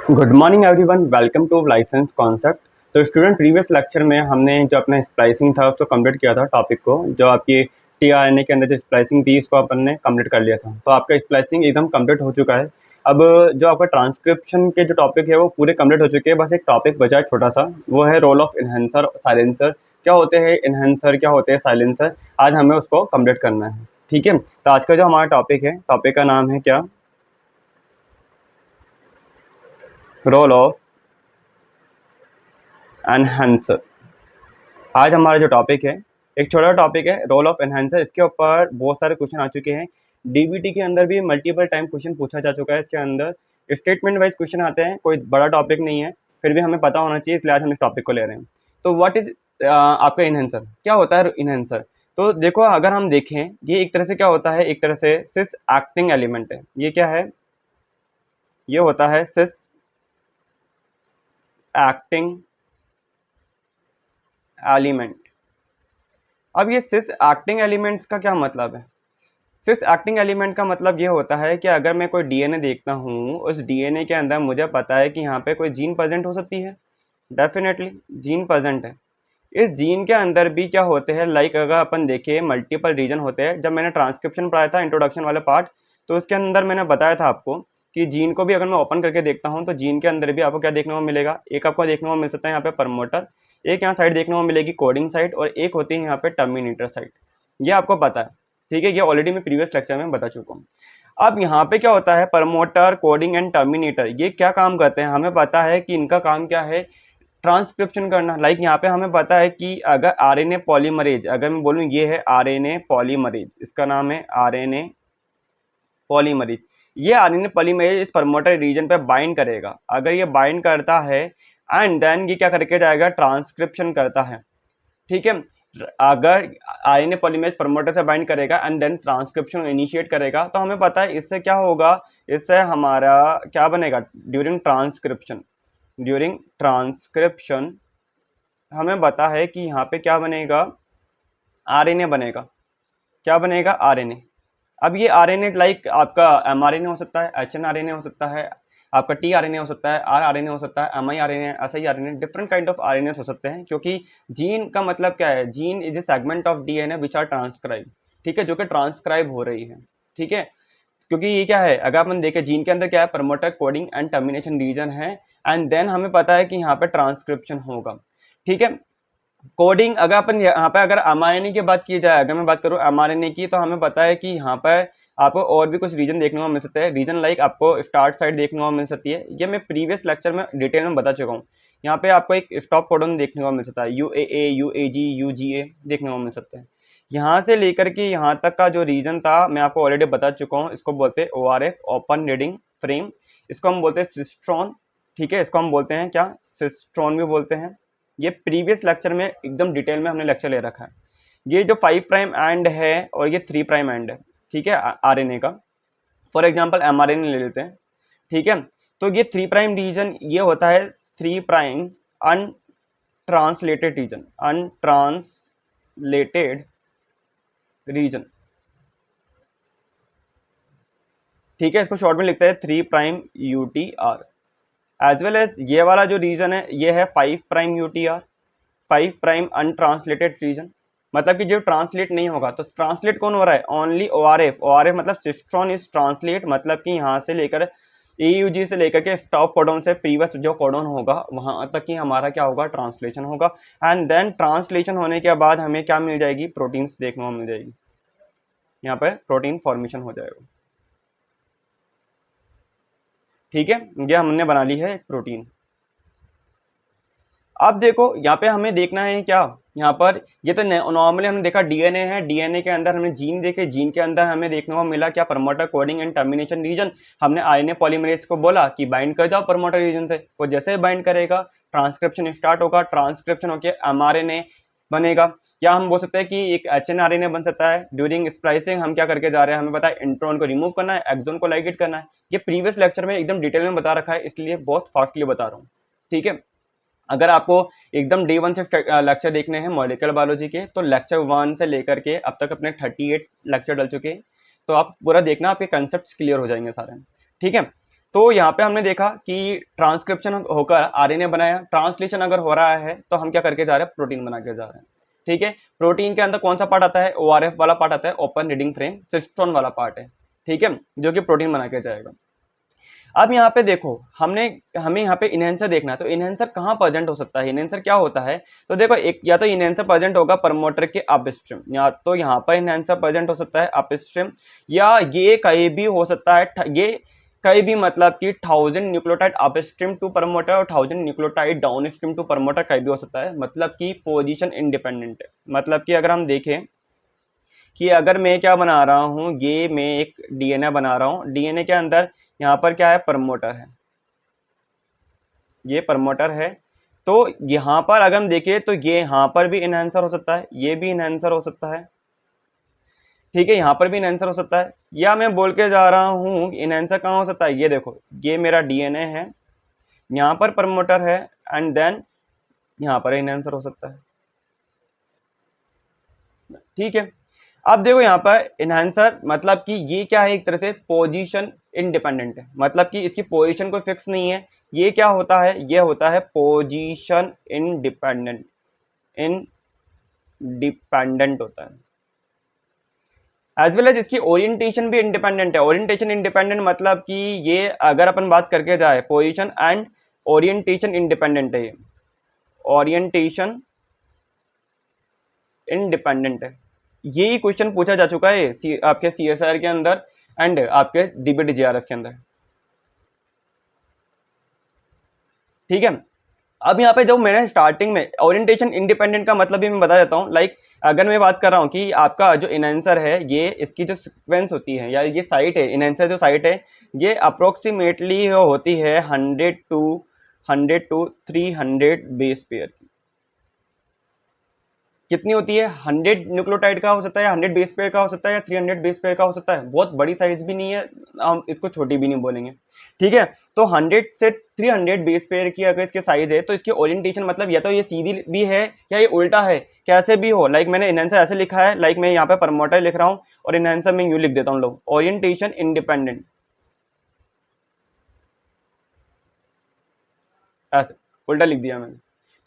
Good morning everyone, welcome to licence concept. तो student, previous lecture में हमने जो अपना स्प्लाइसिंग था उसको कंप्लीट किया था, टॉपिक को जो आपकी टीआरएनए के अंदर जो स्प्लाइसिंग थी उसको अपन ने कंप्लीट कर लिया था। तो आपका स्प्लाइसिंग एकदम कंप्लीट हो चुका है। अब जो आपका ट्रांसक्रिप्शन के जो टॉपिक है वो पूरे कंप्लीट हो चुके हैं। बस एक टॉपिक बचा है छोटा सा, वो है रोल ऑफ इन्हेंसर और साइलेंसर। क्या होते हैं इन्हेंसर, क्या होते हैं साइलेंसर, आज हमें उसको कंप्लीट करना है। ठीक है, तो आज का जो हमारा टॉपिक है, टॉपिक का नाम है क्या, रोल ऑफ एनहेंसर। आज हमारा जो टॉपिक है एक छोटा टॉपिक है, रोल ऑफ एनहेंसर। इसके ऊपर बहुत सारे क्वेश्चन आ चुके हैं। डीबीटी के अंदर भी मल्टीपल टाइम क्वेश्चन पूछा जा चुका है। इसके अंदर स्टेटमेंट वाइज क्वेश्चन आते हैं, कोई बड़ा टॉपिक नहीं है, फिर भी हमें पता होना चाहिए, इसलिए आज हम इस टॉपिक को ले रहे हैं। तो व्हाट इज आपका इनहेंसर, क्या होता है इनहेंसर? तो देखो, अगर हम देखें, ये एक तरह से क्या होता है, एक तरह से सिस एक्टिंग एलिमेंट है। ये क्या है? ये होता है सिस एक्टिंग एलिमेंट। अब ये सिस एक्टिंग एलिमेंट्स का क्या मतलब है? सिस एक्टिंग एलिमेंट का मतलब ये होता है कि अगर मैं कोई डीएनए देखता हूँ, उस डीएनए के अंदर मुझे पता है कि यहाँ पे कोई जीन प्रेजेंट हो सकती है। डेफिनेटली जीन प्रेजेंट है। इस जीन के अंदर भी क्या होते हैं, लाइक अगर अपन देखें मल्टीपल रीजन होते हैं। जब मैंने ट्रांसक्रिप्शन पढ़ाया था, इंट्रोडक्शन वाले पार्ट, तो उसके अंदर मैंने बताया था आपको कि जीन को भी अगर मैं ओपन करके देखता हूँ तो जीन के अंदर भी आपको क्या देखने को मिलेगा, एक आपको देखने को मिल सकता है यहाँ पे प्रमोटर, एक यहाँ साइड देखने को मिलेगी कोडिंग साइट, और एक होती है यहाँ पे टर्मिनेटर साइट। ये आपको पता है, ठीक है, ये ऑलरेडी मैं प्रीवियस लेक्चर में बता चुका हूँ। अब यहाँ पे क्या होता है, प्रमोटर, कोडिंग एंड टर्मिनेटर, ये क्या काम करते हैं हमें पता है कि इनका काम क्या है, ट्रांसक्रिप्शन करना। लाइक यहाँ पे हमें पता है कि अगर आरएनए पॉलीमरेज, अगर मैं बोलूँ ये है आरएनए पॉलीमरेज, इसका नाम है आरएनए पॉलीमरेज। ये आरएनए पॉलीमरेज इस प्रमोटर रीजन पे बाइंड करेगा। अगर ये बाइंड करता है एंड देन ये क्या करके जाएगा, ट्रांसक्रिप्शन करता है। ठीक है, अगर आरएनए पॉलीमरेज प्रमोटर से बाइंड करेगा एंड देन ट्रांसक्रिप्शन इनिशिएट करेगा, तो हमें पता है इससे क्या होगा, इससे हमारा क्या बनेगा, ड्यूरिंग ट्रांसक्रिप्शन हमें पता है कि यहाँ पे क्या बनेगा, आरएनए बनेगा। क्या बनेगा? आरएनए। अब ये आरएनए लाइक आपका एमआरएनए हो सकता है, एचएनआरएनए हो सकता है, आपका टीआरएनए हो सकता है, आरआरएनए हो सकता है, miRNA, siRNA, different kind of RNA हो सकते हैं। क्योंकि जीन का मतलब क्या है, gene is a segment of DNA which are transcribe. ठीक है, जो कि ट्रांसक्राइब हो रही है। ठीक है, क्योंकि ये क्या है, अगर अपन देखें जीन के अंदर क्या है, promoter, coding and termination region है, एंड देन हमें पता है कि यहाँ पे ट्रांसक्रिप्शन होगा। ठीक है, कोडिंग, अगर अपन यहाँ पे अगर एमआरएनए की बात की जाए, अगर मैं बात करूँ एमआरएनए की, तो हमें पता है कि यहाँ पर आपको और भी कुछ रीजन देखने को मिल सकते हैं। रीजन लाइक आपको स्टार्ट साइड देखने को मिल सकती है, ये मैं प्रीवियस लेक्चर में डिटेल में बता चुका हूँ। यहाँ पे आपको एक स्टॉप कोडन देखने को मिल सकता है, यूएए, यूएजी, यूजीए देखने को मिल सकते हैं। यहाँ से लेकर के यहाँ तक का जो रीजन था मैं आपको ऑलरेडी बता चुका हूँ। इसको बोलते हैं ओआरएफ, ओपन रीडिंग फ्रेम। इसको हम बोलते हैं सिस्ट्रॉन। ठीक है, इसको हम बोलते हैं क्या, सिस्ट्रॉन भी बोलते हैं। ये प्रीवियस लेक्चर में एकदम डिटेल में हमने लेक्चर ले रखा है। ये जो 5 प्राइम एंड है और ये 3 प्राइम एंड है, ठीक है, आरएनए का। फॉर एग्जांपल एमआरएनए ले लेते हैं। ठीक है, तो ये 3 प्राइम रीजन ये होता है 3 prime untranslated region, untranslated region. ठीक है, इसको शॉर्ट में लिखते हैं 3 prime UTR. As well as ये वाला जो रीजन है ये है 5 prime UTR, 5 prime untranslated region. मतलब कि जो ट्रांसलेट नहीं होगा, तो ट्रांसलेट कौन हो रहा है, ओनली ओआरएफ। ओआरएफ मतलब सिस्ट्रॉन इज ट्रांसलेट, मतलब कि यहाँ से लेकर ईयूजी से लेकर के स्टॉप कोडोन से प्रीवियस जो कोडोन होगा वहां तक ही हमारा क्या होगा, ट्रांसलेशन होगा। एंड देन ट्रांसलेशन होने के बाद हमें क्या मिल जाएगी, प्रोटीन्स देखने को मिल जाएगी। यहाँ पर प्रोटीन फॉर्मेशन हो जाएगा। ठीक है, ये हमने बना ली है एक प्रोटीन। अब देखो यहाँ पे हमें देखना है क्या, यहाँ पर ये तो नॉर्मली हमने देखा डीएनए है, डीएनए के अंदर हमने जीन देखे, जीन के अंदर हमें देखने को मिला क्या, promoter, coding and termination region. हमने आरएनए पॉलीमरेज को बोला कि बाइंड कर जाओ प्रमोटर रीजन से, वो जैसे ही बाइंड करेगा ट्रांसक्रिप्शन स्टार्ट होगा, ट्रांसक्रिप्शन होकर एमआरएनए बनेगा। या हम बोल सकते हैं कि एक एचएनआरएनए बन सकता है। ड्यूरिंग स्प्लाइसिंग हम क्या करके जा रहे हैं, हमें पता है इंट्रॉन को रिमूव करना है, एक्सोन को लाइगेट करना है। ये प्रीवियस लेक्चर में एकदम डिटेल में बता रखा है, इसलिए बहुत फास्टली बता रहा हूँ। ठीक है, अगर आपको एकदम डे 1 से लेक्चर देखने हैं मॉलिक्यूलर बायोलॉजी के, तो लेक्चर 1 से लेकर के अब तक अपने 38 लेक्चर डल चुके हैं। तो आप पूरा देखना, आपके कंसेप्ट क्लियर हो जाएंगे सारे। ठीक है, तो यहाँ पे हमने देखा कि ट्रांसक्रिप्शन होकर आरएनए बनाया, ट्रांसलेशन अगर हो रहा है तो हम क्या करके जा रहे हैं, प्रोटीन बना के जा रहे हैं। ठीक है, प्रोटीन के अंदर कौन सा पार्ट आता है, ओआरएफ वाला पार्ट आता है, ओपन रीडिंग फ्रेम सिस्टोन वाला पार्ट है। ठीक है, जो कि प्रोटीन बना के जाएगा। अब यहाँ पे देखो, हमें यहाँ पे इनहेंसर देखना है, तो इनहेंसर कहाँ प्रेजेंट हो सकता है, इनहेंसर क्या होता है, तो देखो एक या तो इनहेंसर प्रेजेंट होगा प्रमोटर के अपस्ट्रीम, या तो यहाँ पर इनहेंसर प्रेजेंट हो सकता है अपस्ट्रीम, या ये कहीं भी हो सकता है, ये कहीं भी मतलब कि 1000 न्यूक्लियोटाइड अपस्ट्रीम टू प्रमोटर और 1000 न्यूक्लियोटाइड डाउनस्ट्रीम टू प्रमोटर कहीं भी हो सकता है, मतलब कि पोजीशन इंडिपेंडेंट है। मतलब कि अगर हम देखें कि अगर मैं क्या बना रहा हूँ, ये मैं एक डीएनए बना रहा हूँ, डीएनए के अंदर यहाँ पर क्या है, प्रमोटर है, ये प्रमोटर है। तो यहाँ पर अगर हम देखें तो ये यहाँ पर भी इनहेंसर हो सकता है, ये भी इनहेंसर हो सकता है। ठीक है, यहाँ पर भी इनहेंसर हो सकता है, या मैं बोल के जा रहा हूँ इनहेंसर कहाँ हो सकता है, ये देखो ये मेरा डीएनए है, यहाँ पर प्रमोटर है, एंड देन यहाँ पर इनहेंसर हो सकता है। ठीक है, अब देखो यहाँ पर इनहेंसर मतलब कि ये क्या है, एक तरह से पोजीशन इंडिपेंडेंट है, मतलब कि इसकी पोजीशन कोई फिक्स नहीं है। ये क्या होता है, ये होता है पोजीशन इंडिपेंडेंट, इंडिपेंडेंट होता है। एज वेल एज इसकी ओरिएंटेशन भी इंडिपेंडेंट है। ओरिएंटेशन इंडिपेंडेंट मतलब कि ये अगर अपन बात करके जाए, पोजीशन एंड ओरिएंटेशन इंडिपेंडेंट है, ये ओरिएंटेशन इंडिपेंडेंट है। यही क्वेश्चन पूछा जा चुका है आपके सीएसआर के अंदर एंड आपके डीबीटी जीआरएफ के अंदर। ठीक है, अब यहाँ पे जो मैंने स्टार्टिंग में ओरिएंटेशन इंडिपेंडेंट का मतलब भी मैं बता देता हूँ। लाइक अगर मैं बात कर रहा हूँ कि आपका जो इनहेंसर है, ये इसकी जो सीक्वेंस होती है या ये साइट है, इनहेंसर जो साइट है, ये अप्रोक्सीमेटली होती है 100 टू 300 बेस पेयर की। कितनी होती है, 100 न्यूक्लियोटाइड का हो सकता है, 100 बेस पेयर का हो सकता है, या 300 बेस पेयर का हो सकता है। बहुत बड़ी साइज भी नहीं है, हम इसको छोटी भी नहीं बोलेंगे। ठीक है, तो 100 से 300 बेस पेयर की अगर इसके साइज है, तो इसकी ओरिएंटेशन मतलब या तो ये सीधी भी है या ये उल्टा है, कैसे भी हो। लाइक मैंने इनहेंसर ऐसे लिखा है, लाइक मैं यहाँ पे प्रमोटर लिख रहा हूँ और इनहेंसर में यूं लिख देता हूँ, लोग ओरिएंटेशन इंडिपेंडेंट, ऐसे उल्टा लिख दिया मैंने।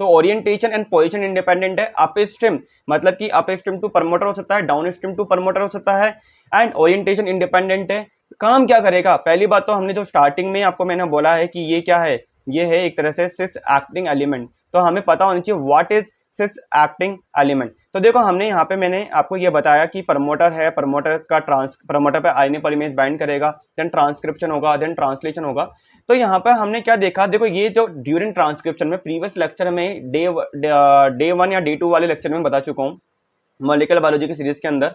तो ओरिएंटेशन एंड पोजीशन इंडिपेंडेंट है। अपस्ट्रीम मतलब कि अपस्ट्रीम टू प्रमोटर हो सकता है, डाउन स्ट्रीम टू प्रमोटर हो सकता है, एंड ओरिएंटेशन इंडिपेंडेंट है। काम क्या करेगा, पहली बात तो हमने जो स्टार्टिंग में आपको मैंने बोला है कि ये क्या है, ये है एक तरह से सिस एक्टिंग एलिमेंट। तो हमें पता होना चाहिए what is sis acting element. तो देखो हमने यहाँ पे मैंने आपको ये बताया कि प्रमोटर है, प्रमोटर पे आरएनए पॉलीमरेज बाइंड करेगा, देन ट्रांसक्रिप्शन होगा, देन ट्रांसलेशन होगा। तो यहाँ पर हमने क्या देखा, देखो ये जो ड्यूरिंग ट्रांसक्रिप्शन में प्रीवियस लेक्चर में डे 1 या डे 2 वाले लेक्चर में बता चुका हूँ मॉलिक्यूलर बायोलॉजी की सीरीज के अंदर,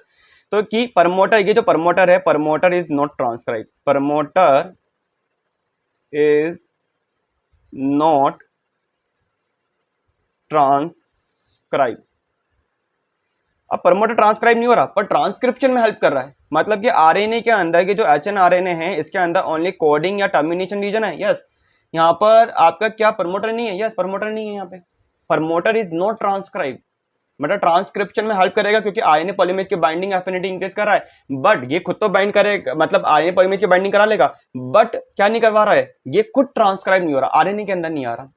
तो कि प्रमोटर, ये जो प्रमोटर है, promoter is not transcribe, promoter is not transcribe. अब प्रमोटर ट्रांसक्राइब नहीं हो रहा, पर ट्रांसक्रिप्शन में हेल्प कर रहा है। मतलब कि आरएनए के अंदर के जो एचएनआरएनए है, इसके अंदर ओनली कोडिंग या टर्मिनेशन रीजन है। यस, यहाँ पर आपका क्या प्रमोटर नहीं है, यस प्रमोटर नहीं है यहाँ पे। प्रमोटर इज नॉट ट्रांसक्राइब, मतलब ट्रांसक्रिप्शन में हेल्प करेगा क्योंकि आरएनए पॉलीमरेज की बाइंडिंग एफिनिटी इंक्रीज कर रहा है। बट ये खुद तो बाइंड करेगा, मतलब आरएनए पॉलीमरेज की बाइंडिंग करा लेगा, बट क्या नहीं करवा रहा है, ये खुद ट्रांसक्राइब नहीं हो रहा, आरएनए के अंदर नहीं आ रहा।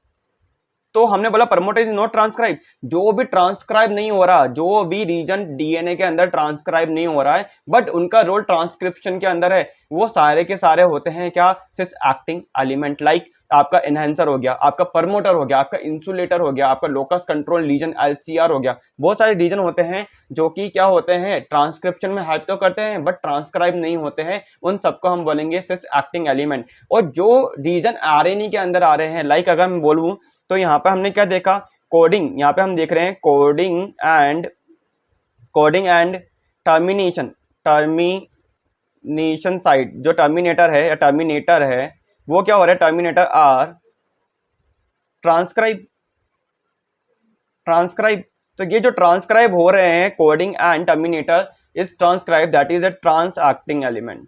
तो हमने बोला प्रमोटर इज नॉट ट्रांसक्राइब, जो भी ट्रांसक्राइब नहीं हो रहा, जो भी रीजन डीएनए के अंदर ट्रांसक्राइब नहीं हो रहा है, बट उनका रोल ट्रांसक्रिप्शन के अंदर है, वो सारे के सारे होते हैं क्या, सिस एक्टिंग एलिमेंट। लाइक आपका एनहेंसर हो गया, आपका प्रमोटर हो गया, आपका इंसुलेटर हो गया, आपका लोकस कंट्रोल रीजन एलसीआर हो गया। बहुत सारे रीजन होते हैं जो कि क्या होते हैं, ट्रांसक्रिप्शन में हेल्प तो करते हैं बट ट्रांसक्राइब नहीं होते हैं, उन सबको हम बोलेंगे सिस एक्टिंग एलिमेंट। और जो रीजन आरएनए के अंदर आ रहे हैं, लाइक अगर मैं बोलूं तो यहाँ पे हमने क्या देखा, कोडिंग, यहाँ पे हम देख रहे हैं coding and termination, termination site, जो टर्मिनेटर है या टर्मिनेटर है, वो क्या हो रहा है, टर्मिनेटर आर ट्रांसक्राइब, ट्रांसक्राइब। तो ये जो ट्रांसक्राइब हो रहे हैं, coding and terminator is transcribe, that is a trans acting element.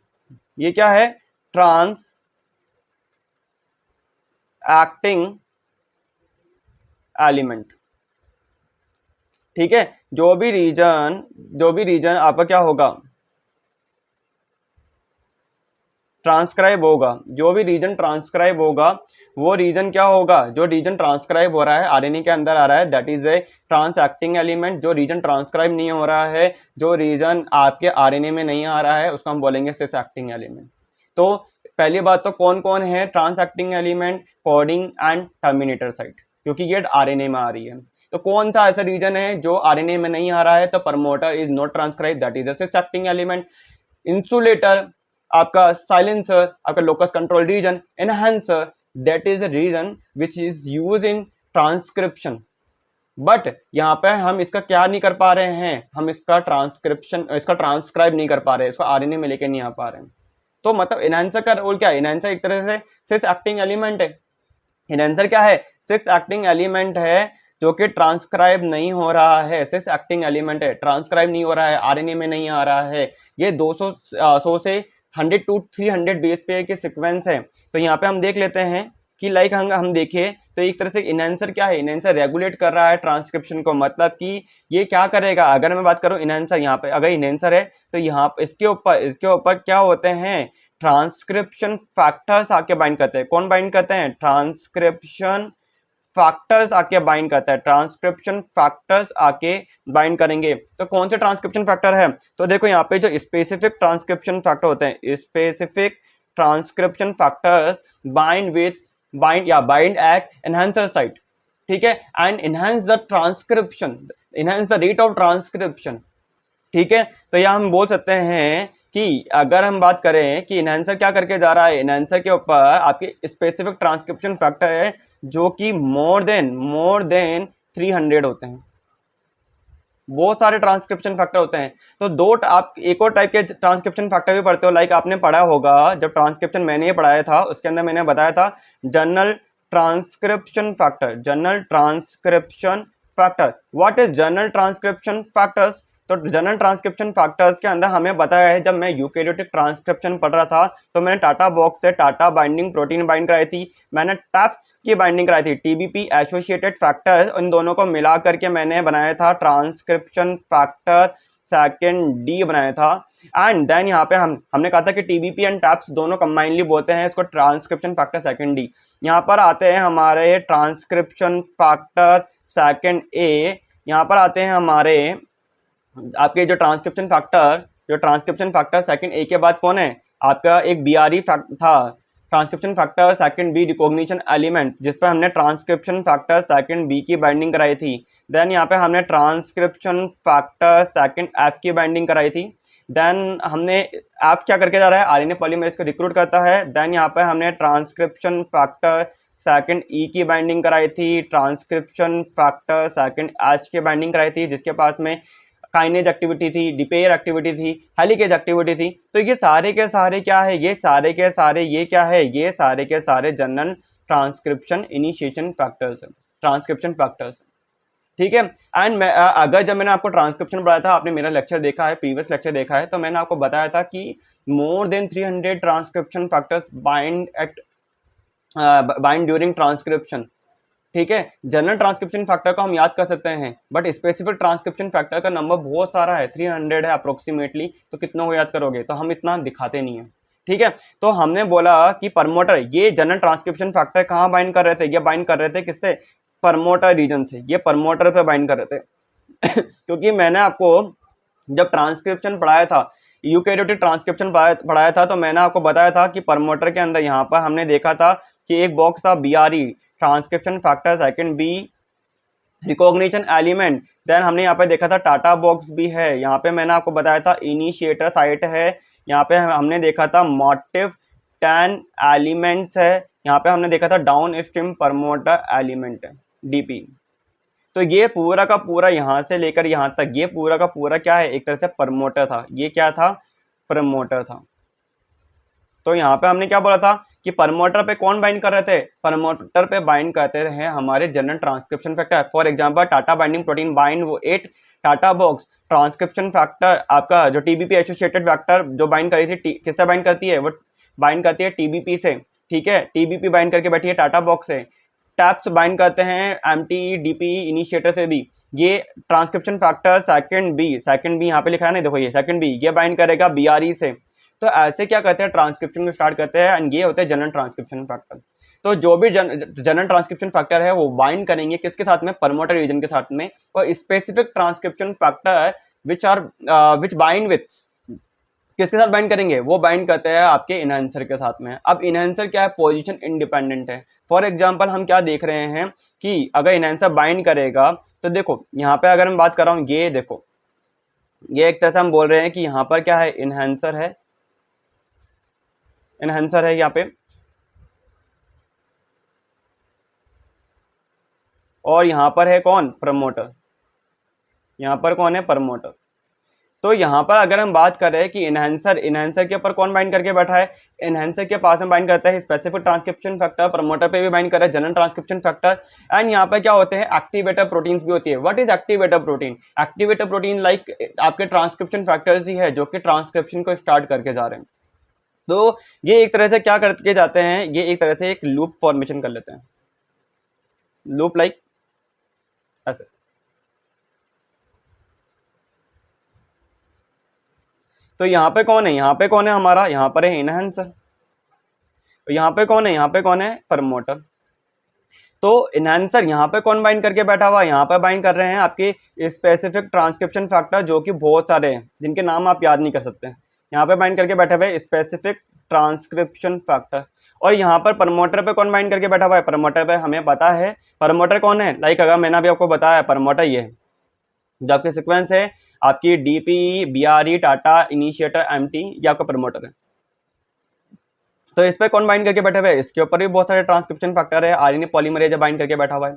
ये क्या है, ट्रांस एक्टिंग एलिमेंट। ठीक है, जो भी रीजन आपका क्या होगा, ट्रांसक्राइब होगा, जो भी रीजन ट्रांसक्राइब होगा वो रीजन क्या होगा, जो रीजन ट्रांसक्राइब हो रहा है आरएनए के अंदर आ रहा है, that is a trans acting element. जो रीजन ट्रांसक्राइब नहीं हो रहा है, जो रीजन आपके आरएनए में नहीं आ रहा है, उसको हम बोलेंगे सिस एक्टिंग एलिमेंट। तो पहली बात तो कौन कौन है trans acting element, coding and terminator site, क्योंकि ये आरएनए में आ रही है। तो कौन सा ऐसा रीजन है जो आरएनए में नहीं आ रहा है, तो promoter is not transcribe, that is a cis acting element. Insulator, आपका साइलेंसर, आपका locus control region, enhancer, that is a region which is use in transcription. But यहाँ पे हम इसका क्या नहीं कर पा रहे हैं, हम इसका ट्रांसक्राइब नहीं कर पा रहे, इसको आरएनए में लेके नहीं आ पा रहे हैं। तो मतलब एनहांसर का रोल क्या है, एनहांसर एक तरह से सिस एक्टिंग एलिमेंट है। एनहांसर क्या है, सिस एक्टिंग एलिमेंट है जो कि ट्रांसक्राइब नहीं हो रहा है, सिस एक्टिंग एलिमेंट है, ट्रांसक्राइब नहीं हो रहा है, आरएनए में नहीं आ रहा है। ये 100 से 100 to 300 बेस पे के सीक्वेंस है। तो यहाँ पे हम देख लेते हैं कि लाइक हम देखें तो एक तरह से इनहेंसर क्या है, इनहेंसर रेगुलेट कर रहा है ट्रांसक्रिप्शन को। मतलब कि ये क्या करेगा, अगर मैं बात करूं इनहेंसर, यहाँ पे अगर इनहेंसर है तो यहाँ इसके ऊपर क्या होते हैं, ट्रांसक्रिप्शन फैक्टर्स आके बाइंड करते हैं। कौन बाइंड करते हैं, ट्रांसक्रिप्शन फैक्टर्स आके बाइंड करता है, ट्रांसक्रिप्शन फैक्टर्स आके बाइंड करेंगे। तो कौन से ट्रांसक्रिप्शन फैक्टर है, तो देखो यहाँ पे जो स्पेसिफिक ट्रांसक्रिप्शन फैक्टर होते हैं, specific transcription factors bind at enhancer site, ठीक है, and enhance the transcription, enhance the rate of transcription, ठीक है। तो यह हम बोल सकते हैं कि अगर हम बात करें कि इनहेंसर क्या करके जा रहा है, इनहेंसर के ऊपर आपके स्पेसिफिक ट्रांसक्रिप्शन फैक्टर है जो कि मोर देन 300 होते हैं। बहुत सारे ट्रांसक्रिप्शन फैक्टर होते हैं। तो आप एक और टाइप के ट्रांसक्रिप्शन फैक्टर भी पढ़ते हो, लाइक आपने पढ़ा होगा जब ट्रांसक्रिप्शन मैंने ये पढ़ाया था उसके अंदर मैंने बताया था general transcription factor, general transcription factor. What is general transcription factors, तो जनरल ट्रांसक्रिप्शन फैक्टर्स के अंदर हमें बताया है, जब मैं यूकेरियोटिक ट्रांसक्रिप्शन पढ़ रहा था तो मैंने टाटा बॉक्स से टाटा बाइंडिंग प्रोटीन बाइंड कराई थी, मैंने टैप्स की बाइंडिंग कराई थी, टीबीपी एसोसिएटेड फैक्टर, इन दोनों को मिला करके मैंने बनाया था ट्रांसक्रिप्शन फैक्टर सेकेंड डी बनाया था। एंड देन यहाँ पे हमने कहा था कि टीबीपी एंड टैप्स दोनों कंबाइनली बोलते हैं इसको ट्रांसक्रिप्शन फैक्टर सेकेंड डी। यहाँ पर आते हैं हमारे ट्रांसक्रिप्शन फैक्टर सेकेंड ए, यहाँ पर आते हैं हमारे आपके जो ट्रांसक्रिप्शन फैक्टर सेकंड ए के बाद कौन है, आपका एक बीआरई था, transcription factor second B recognition element, जिस पर हमने ट्रांसक्रिप्शन फैक्टर सेकंड बी की बाइंडिंग कराई थी। देन यहाँ पे हमने ट्रांसक्रिप्शन फैक्टर सेकंड एफ की बाइंडिंग कराई थी। देन हमने एफ क्या करके जा रहा है, आरएनए पॉलीमरेज को रिक्रूट करता है। देन यहाँ पे हमने ट्रांसक्रिप्शन फैक्टर सेकंड ई की बाइंडिंग कराई थी, ट्रांसक्रिप्शन फैक्टर सेकंड एच की बाइंडिंग कराई थी, जिसके पास में काइनेज एक्टिविटी थी, डिपेयर एक्टिविटी थी, हेलिकेज एक्टिविटी थी। तो ये सारे के सारे क्या है, ये सारे के सारे ये क्या है, ये सारे के सारे जनरल ट्रांसक्रिप्शन इनिशिएशन फैक्टर्स है, ट्रांसक्रिप्शन फैक्टर्स, ठीक है। एंड मैं अगर जब मैंने आपको ट्रांसक्रिप्शन पढ़ाया था, आपने मेरा लेक्चर देखा है, प्रीवियस लेक्चर देखा है, तो मैंने आपको बताया था कि more than 300 transcription factors bind during transcription, ठीक है। जनरल ट्रांसक्रिप्शन फैक्टर को हम याद कर सकते हैं, बट स्पेसिफिक ट्रांसक्रिप्शन फैक्टर का नंबर बहुत सारा है, 300 है अप्रोक्सीमेटली, तो कितना को याद करोगे, तो हम इतना दिखाते नहीं है, ठीक है। तो हमने बोला कि प्रमोटर, ये जनरल ट्रांसक्रिप्शन फैक्टर कहाँ बाइंड कर रहे थे, ये बाइंड कर रहे थे किससे, प्रमोटर रीजन से, ये प्रमोटर पे बाइंड कर रहे थे क्योंकि मैंने आपको जब ट्रांसक्रिप्शन पढ़ाया था, यूकेरियोटिक ट्रांसक्रिप्शन पढ़ाया था, तो मैंने आपको बताया था कि प्रमोटर के अंदर यहाँ पर हमने देखा था कि एक बॉक्स था BRE, transcription factor second B recognition element. Then हमने यहाँ पे देखा था टाटा बॉक्स भी है, यहाँ पे मैंने आपको बताया था इनिशिएटर साइट है, यहाँ पे हमने देखा था मोटिव 10 एलिमेंट्स है, यहाँ पे हमने देखा था डाउन स्ट्रीम प्रमोटर एलिमेंट है डीपी। तो ये पूरा का पूरा यहाँ से लेकर यहाँ तक ये पूरा का पूरा क्या है, एक तरह से प्रमोटर था, ये क्या था, प्रमोटर था। तो यहाँ पे हमने क्या बोला था कि प्रमोटर पे कौन बाइंड कर रहे थे, प्रमोटर पे बाइंड करते हैं हमारे general transcription factor. For example TATA binding protein bind वो 8 टाटा बॉक्स ट्रांसक्रिप्शन फैक्टर, आपका जो टीबीपी एसोसिएटेड फैक्टर जो बाइंड करी थी, किससे बाइंड करती है, वो बाइंड करती है टीबीपी से, ठीक है, टीबीपी बाइंड करके बैठी है टाटा बॉक्स से। टैप्स बाइंड करते हैं एमटी डीपी इनिशिएटर से भी। ये ट्रांसक्रिप्शन फैक्टर सेकंड बी यहाँ पे लिखा है ना, देखो ये सेकंड बी, ये बाइंड करेगा बीआरई से, तो ऐसे क्या करते हैं, ट्रांसक्रिप्शन को स्टार्ट करते हैं, एंड ये होते हैं जनरल ट्रांसक्रिप्शन फैक्टर। तो जो भी जनरल ट्रांसक्रिप्शन फैक्टर है वो बाइंड करेंगे किसके साथ में, प्रमोटर रीजन के साथ में, और specific transcription factor which bind with किसके साथ बाइंड करेंगे, वो बाइंड करते हैं आपके इनहेंसर के साथ में। अब इनहेंसर क्या है, पोजीशन इंडिपेंडेंट है। फॉर एग्जांपल हम क्या देख रहे हैं कि अगर इनहेंसर बाइंड करेगा तो देखो यहाँ पे अगर मैं बात कर रहा हूँ, ये देखो ये एक तरह से हम बोल रहे हैं कि यहाँ पर क्या है, इनहेंसर है, इनहेंसर है यहाँ पे, और यहाँ पर है कौन, प्रमोटर, यहाँ पर कौन है, प्रमोटर। तो यहाँ पर अगर हम बात करें कि इनहेंसर के ऊपर कौन बाइंड करके बैठा है, इनहेंसर के पास में बाइंड करता है स्पेसिफिक ट्रांसक्रिप्शन फैक्टर, प्रमोटर पे भी बाइंड कर रहा है जनरल ट्रांसक्रिप्शन फैक्टर, एंड यहाँ पे क्या होते हैं, एक्टिवेटर प्रोटीन्स भी होती है। What is activator protein, activator protein like आपके ट्रांसक्रिप्शन फैक्टर्स ही है जो कि ट्रांसक्रिप्शन को स्टार्ट करके जा रहे हैं। तो ये एक तरह से क्या करके जाते हैं, ये एक तरह से एक लूप फॉर्मेशन कर लेते हैं, लूप लाइक ऐसे। तो यहाँ पे कौन है, यहाँ पे कौन है हमारा, यहाँ पर है इनहेंसर, तो यहाँ पे कौन है, यहाँ पे कौन है, प्रमोटर। तो इनहेंसर यहाँ पे कौन बाइंड करके बैठा हुआ है, यहाँ पे बाइंड कर रहे हैं आपके स्पेसिफिक ट्रांसक्रिप्शन फैक्टर जो कि बहुत सारे हैं जिनके नाम आप याद नहीं कर सकते हैं। यहाँ पे बाइंड करके बैठे हुए स्पेसिफिक ट्रांसक्रिप्शन फैक्टर, और यहाँ पर प्रमोटर पे कौन बाइंड करके बैठा हुआ है, प्रमोटर पे हमें पता है प्रमोटर कौन है, लाइक अगर मैंने अभी आपको बताया प्रमोटर ये है, जो आपके सिक्वेंस है आपकी डीपी, बीआरई, टाटा, इनिशिएटर, एमटी, ये आपका प्रमोटर है। तो इस पे कौन बाइंड करके बैठे हुए हैं, इसके ऊपर भी बहुत सारे ट्रांसक्रिप्शन फैक्टर है, आरएनए पॉलीमरेज बाइंड करके बैठा हुआ है,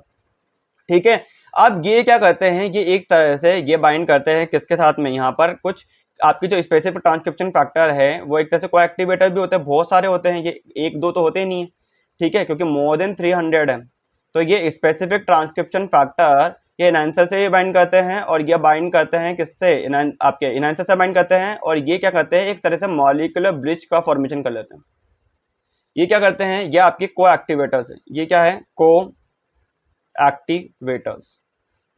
ठीक है। अब ये क्या करते हैं, ये एक तरह से ये बाइंड करते हैं किसके साथ में, यहाँ पर कुछ आपकी जो स्पेसिफिक ट्रांसक्रिप्शन फैक्टर है वो एक तरह से कोएक्टिवेटर भी होते हैं, बहुत सारे होते हैं, ये एक दो तो होते ही नहीं है, ठीक है, क्योंकि मोर देन 300 है। तो ये स्पेसिफिक ट्रांसक्रिप्शन फैक्टर ये इनहेंसर से भी बाइंड करते हैं, और ये बाइंड करते हैं किससे, आपके इनहेंसर से बाइंड करते हैं, और ये क्या करते हैं, एक तरह से मॉलिक्यूलर ब्रिज का फॉर्मेशन कर लेते हैं। ये क्या करते हैं, ये आपके को एक्टिवेटर्स है, ये क्या है, को एक्टिवेटर्स,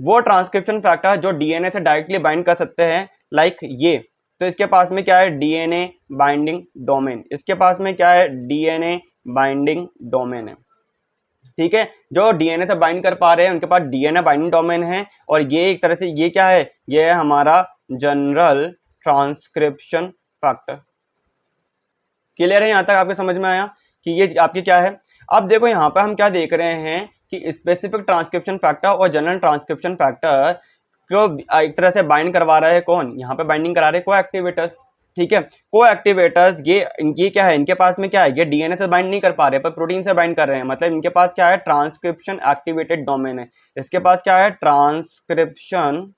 वो ट्रांसक्रिप्शन फैक्टर जो डीएनए से डायरेक्टली बाइंड कर सकते हैं, लाइक ये। तो इसके पास में क्या है, डीएनए बाइंडिंग डोमेन, इसके पास में क्या है, डीएनए बाइंडिंग डोमेन है, ठीक है। जो डीएनए से बाइंड कर पा रहे हैं उनके पास डीएनए बाइंडिंग डोमेन है, और ये एक तरह से ये क्या है, ये है हमारा जनरल ट्रांसक्रिप्शन फैक्टर। क्लियर है, यहाँ तक आपके समझ में आया कि ये आपकी क्या है। अब देखो यहाँ पर हम क्या देख रहे हैं कि स्पेसिफिक ट्रांसक्रिप्शन फैक्टर और जनरल ट्रांसक्रिप्शन फैक्टर को एक तरह से बाइंड करवा रहा है कौन, यहाँ पे बाइंडिंग करा रहे हैं को एक्टिवेटर्स, ठीक है। को एक्टिवेटर्स ये क्या है, इनके पास में क्या है, ये डीएनए से बाइंड नहीं कर पा रहे पर प्रोटीन से बाइंड कर रहे हैं, मतलब इनके पास क्या है, ट्रांसक्रिप्शन एक्टिवेटेड डोमेन है, इसके पास क्या है, ट्रांसक्रिप्शन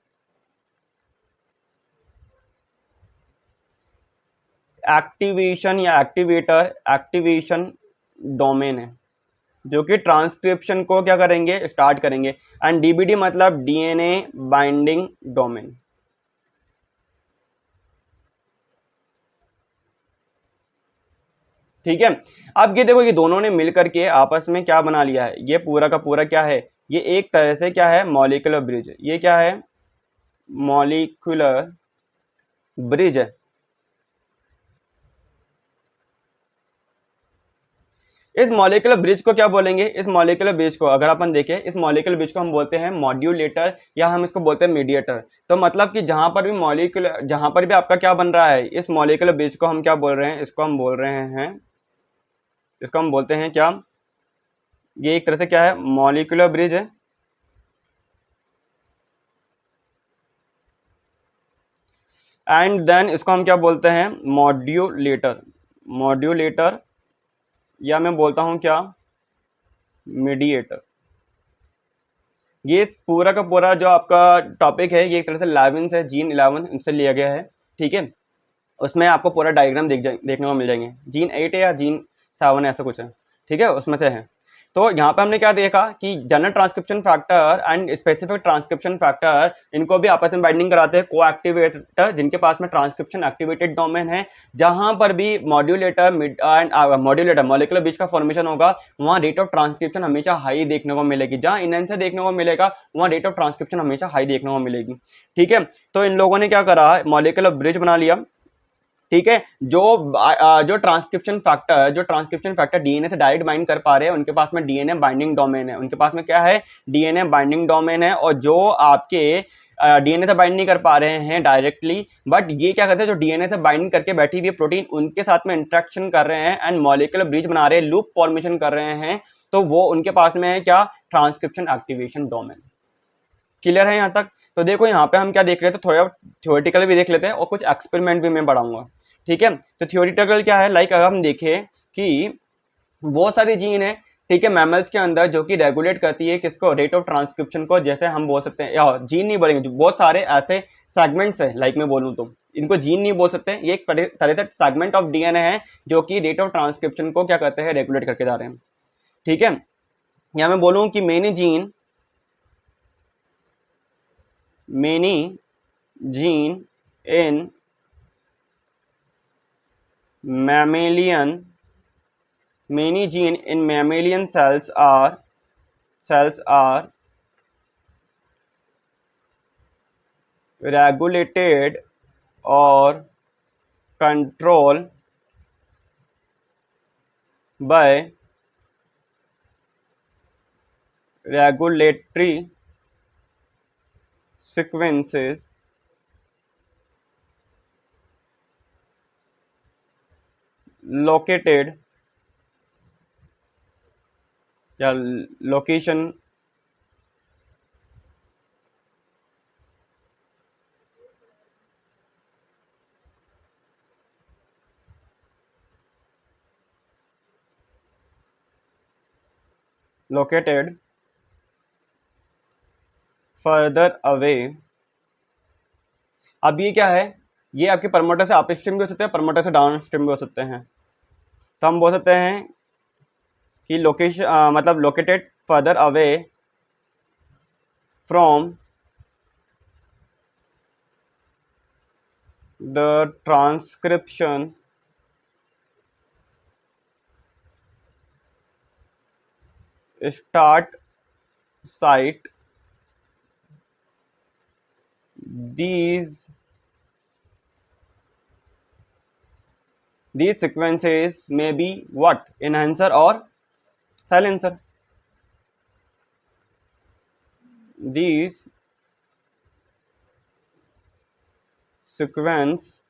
एक्टिवेशन या एक्टिवेशन डोमेन है, जो कि ट्रांसक्रिप्शन को क्या करेंगे, स्टार्ट करेंगे। एंड डीबीडी मतलब डीएनए बाइंडिंग डोमेन, ठीक है। अब ये देखो ये दोनों ने मिलकर के आपस में क्या बना लिया है, ये पूरा का पूरा क्या है, ये एक तरह से क्या है, मॉलिक्यूलर ब्रिज, ये क्या है, मॉलिक्यूलर ब्रिज है। इस मॉलिक्यूलर ब्रिज को क्या बोलेंगे, इस मॉलिक्यूलर ब्रिज को अगर अपन देखें, इस मॉलिक्यूलर ब्रिज को हम बोलते हैं मॉड्यूलेटर, या हम इसको बोलते हैं मीडिएटर। तो मतलब कि जहां पर भी मॉलिक्यूलर, जहां पर भी आपका क्या बन रहा है, इस मॉलिक्यूलर ब्रिज को हम क्या बोल रहे हैं, इसको हम बोल रहे हैं, इसको हम बोलते हैं क्या, ये एक तरह से क्या है, मॉलिक्यूलर ब्रिज है। एंड देन इसको हम क्या बोलते हैं, मॉड्यूलेटर, मॉड्यूलेटर, या मैं बोलता हूं क्या, मीडिएटर। ये पूरा का पूरा जो आपका टॉपिक है ये एक तरह से लेविन्स है, जीन 11 इनसे लिया गया है, ठीक है। उसमें आपको पूरा डायग्राम देखने को मिल जाएंगे, जीन 8 है या जीन 7 ऐसा कुछ है, ठीक है, उसमें से है। तो यहाँ पे हमने क्या देखा कि general transcription factor and specific transcription factor, इनको भी आपस में बाइंडिंग कराते हैं को एक्टिवेटर, जिनके पास में ट्रांसक्रिप्शन एक्टिवेटेड डोमेन है। जहां पर भी मॉड्यूलेटर मॉड्यूलेटर मॉलिक्यूलर ब्रिज का फॉर्मेशन होगा, वहां रेट ऑफ ट्रांसक्रिप्शन हमेशा हाई देखने को मिलेगी, जहां इनहेंसर देखने को मिलेगा वहां रेट ऑफ ट्रांसक्रिप्शन हमेशा हाई देखने को मिलेगी, ठीक है। तो इन लोगों ने क्या करा, मॉलिक्यूलर ब्रिज बना लिया, ठीक है। जो ट्रांसक्रिप्शन फैक्टर डीएनए से डायरेक्ट बाइंड कर पा रहे हैं, उनके पास में डीएनए बाइंडिंग डोमेन है, उनके पास में क्या है, डीएनए बाइंडिंग डोमेन है। और जो आपके डीएनए से बाइंड नहीं कर पा रहे हैं डायरेक्टली, बट ये क्या करते हैं, जो डीएनए से बाइंड करके बैठी हुई प्रोटीन उनके साथ में इंटरेक्शन कर रहे हैं एंड मॉलिक्यूलर ब्रिज बना रहे हैं, लूप फॉर्मेशन कर रहे हैं, तो वो उनके पास में है क्या, ट्रांसक्रिप्शन एक्टिवेशन डोमेन। क्लियर है यहाँ तक? तो देखो यहाँ पे हम क्या देख रहे थे, थोड़ा थ्योरेटिकल भी देख लेते हैं और कुछ एक्सपेरिमेंट भी मैं बढ़ाऊंगा। ठीक है, तो थ्योरेटिकल क्या है, लाइक अगर हम देखें कि बहुत सारी जीन है, ठीक है, मैमल्स के अंदर, जो कि रेगुलेट करती है किसको, रेट ऑफ ट्रांसक्रिप्शन को। जैसे हम बोल सकते हैं, या जीन नहीं बोलेंगे, बहुत सारे ऐसे सेगमेंट्स है, लाइक मैं बोलूँ तो इनको जीन नहीं बोल सकते, ये एक तरह से सेगमेंट ऑफ डीएनए है जो कि रेट ऑफ ट्रांसक्रिप्शन को क्या करते हैं, रेगुलेट करके जा रहे हैं। ठीक है, या मैं बोलूँ कि many gene in mammalian many gene in mammalian cells are regulated or controlled by regulatory sequences located या location located further away। अब ये क्या है, ये आपके प्रमोटर से अपस्ट्रीम भी हो सकते हैं, प्रमोटर से डाउनस्ट्रीम भी हो सकते हैं। तो हम बोल सकते हैं कि लोकेशन मतलब located further away from the transcription start site. These sequences may be what? Enhancer or silencer. These sequence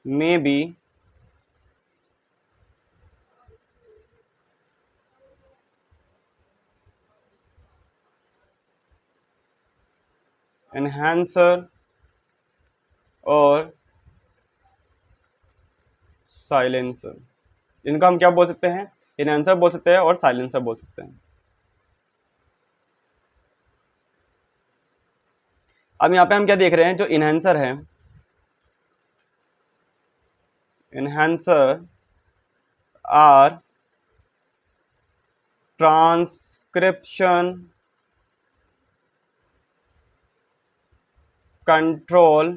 may be enhancer और साइलेंसर। इनका हम क्या बोल सकते हैं, इनहेंसर बोल सकते हैं और साइलेंसर बोल सकते हैं। अब यहाँ पे हम क्या देख रहे हैं, जो इनहेंसर है, enhancer are transcription control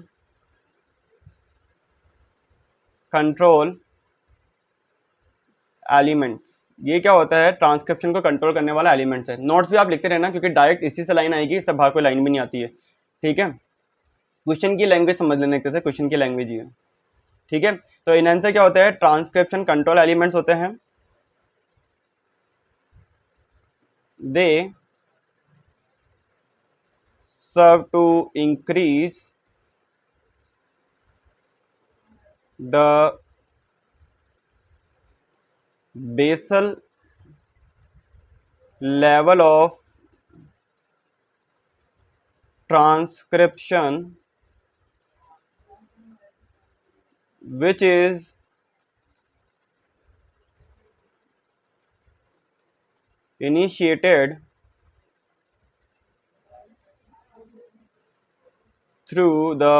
elements. ये क्या होता है, ट्रांसक्रिप्शन को कंट्रोल करने वाला एलिमेंट्स है। नोट्स भी आप लिखते रहना, क्योंकि डायरेक्ट इसी से लाइन आएगी, इससे बाहर कोई लाइन भी नहीं आती है। ठीक है, क्वेश्चन की लैंग्वेज समझ लेने के, क्वेश्चन की लैंग्वेज ही है। ठीक है, तो इनहेंसर क्या होता है, ट्रांसक्रिप्शन कंट्रोल एलिमेंट्स होते हैं। दे serve to increase the basal level of transcription, which is initiated through the